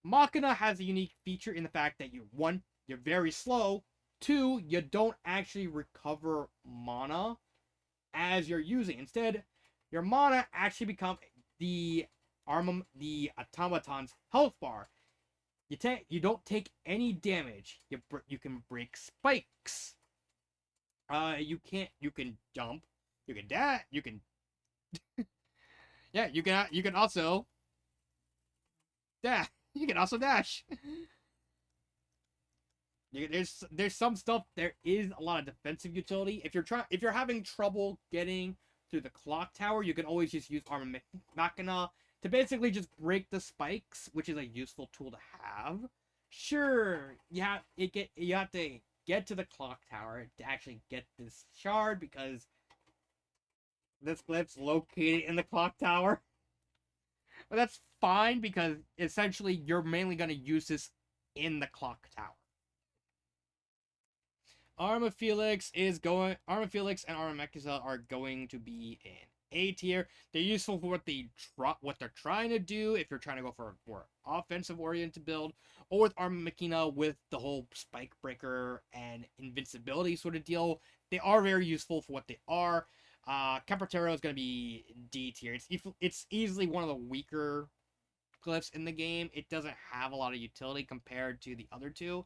Machina has a unique feature in the fact that you're very slow. 2, you don't actually recover mana as you're using. Instead, your mana actually becomes the automaton's health bar. You don't take any damage. You can break spikes. You can jump. You can dash. You can. Yeah, you can also dash. You can also dash. There's some stuff. There is a lot of defensive utility. If you're having trouble getting through the clock tower, you can always just use Arma Machina to basically just break the spikes, which is a useful tool to have. Sure, you have to get to the clock tower to actually get this shard because this glyph's located in the clock tower. But that's fine because essentially you're mainly going to use this in the clock tower. Arma Felix and Arma Mechisa are going to be in A tier. They're useful for what they're trying to do if you're trying to go for a more offensive oriented build, or with Arma Machina with the whole spike breaker and invincibility sort of deal. They are very useful for what they are. Caprotero is going to be D tier. It's easily one of the weaker glyphs in the game. It doesn't have a lot of utility compared to the other two,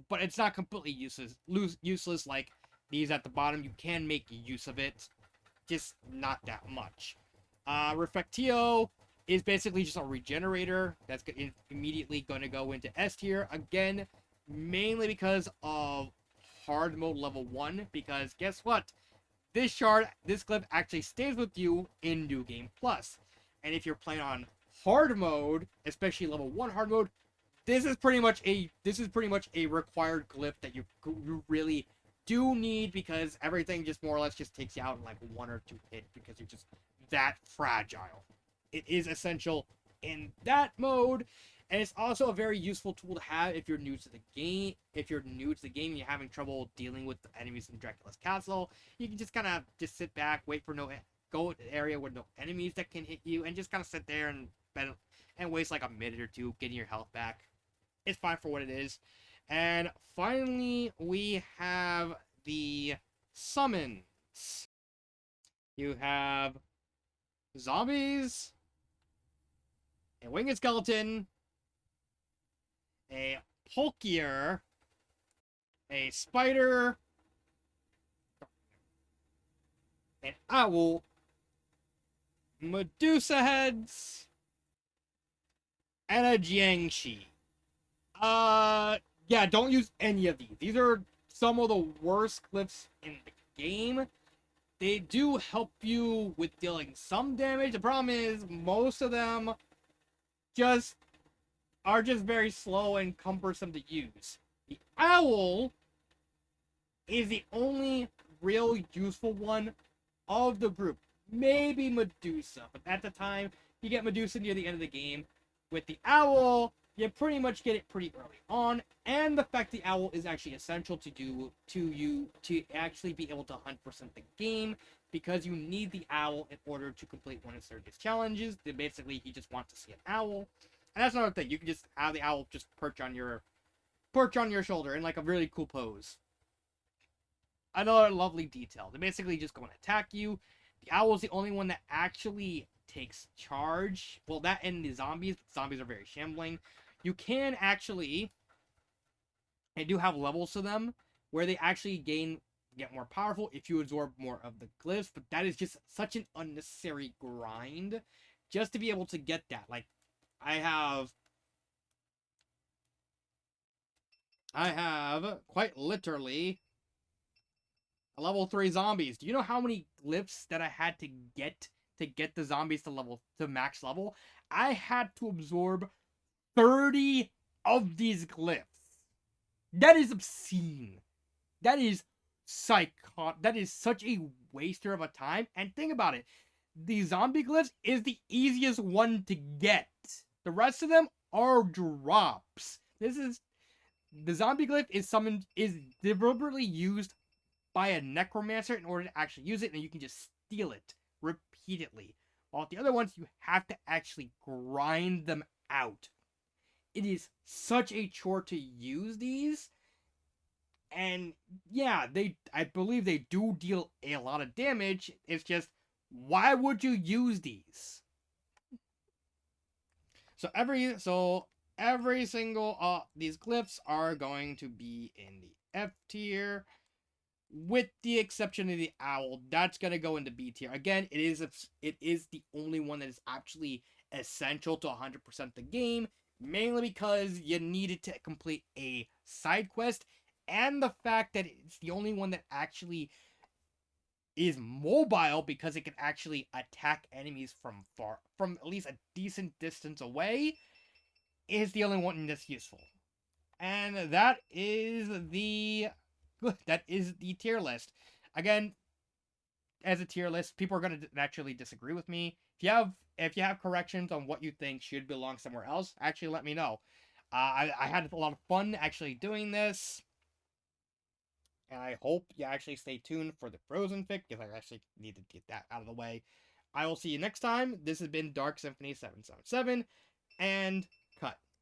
but it's not completely useless like these at the bottom. You can make use of it, just not that much. Reflectio is basically just a regenerator that's immediately going to go into S tier. Again, mainly because of hard mode level 1, because guess what? This glyph actually stays with you in New Game Plus. And if you're playing on hard mode, especially level 1 hard mode, this is pretty much a required glyph that you really do need, because everything just more or less just takes you out in like 1 or 2 hits because you're just that fragile. It is essential in that mode, and it's also a very useful tool to have if you're new to the game. If you're new to the game and you're having trouble dealing with the enemies in Dracula's castle, you can just kind of sit back, wait for go to an area with no enemies that can hit you, and just kind of sit there and waste like a minute or two getting your health back. It's fine for what it is. And finally, we have the summons. You have zombies, a winged skeleton, a Polkier, a spider, an owl, Medusa heads, and a Jiangshi. Yeah, don't use any of these. These are some of the worst glyphs in the game. They do help you with dealing some damage. The problem is most of them are just very slow and cumbersome to use. The owl is the only real useful one of the group. Maybe Medusa, but at the time, you get Medusa near the end of the game. With the owl, you pretty much get it pretty early on, and the fact the owl is actually essential to actually be able to 100% the game, because you need the owl in order to complete one of Sergei's challenges. Then basically, he just wants to see an owl, and that's another thing. You can just have the owl just perch on your shoulder in like a really cool pose. Another lovely detail. They basically just go and attack you. The owl is the only one that actually takes charge. Well, that and the zombies. Zombies are very shambling. You can actually, they do have levels to them where they actually get more powerful if you absorb more of the glyphs, but that is just such an unnecessary grind just to be able to get that. Like, I have quite literally a level 3 zombies. Do you know how many glyphs that I had to get to get the zombies to max level, I had to absorb 30 of these glyphs. That is obscene. That is that is such a waster of a time. And think about it. The zombie glyphs is the easiest one to get. The rest of them are drops. The zombie glyph is deliberately used by a necromancer in order to actually use it, and you can just steal it repeatedly. While the other ones, you have to actually grind them out. It is such a chore to use these, and yeah, I believe they do deal a lot of damage. It's just, why would you use these? So every single these glyphs are going to be in the F tier, with the exception of the owl. That's gonna go into B tier. Again, it is the only one that is actually essential to 100% the game, mainly because you needed to complete a side quest, and the fact that it's the only one that actually is mobile because it can actually attack enemies from at least a decent distance away, is the only one that's useful. And that is the tier list. Again, as a tier list, people are going to naturally disagree with me. If you have corrections on what you think should belong somewhere else, actually let me know. I had a lot of fun actually doing this, and I hope you actually stay tuned for the Frozen fic, because I actually need to get that out of the way. I will see you next time. This has been Dark Symphony 777, and cut.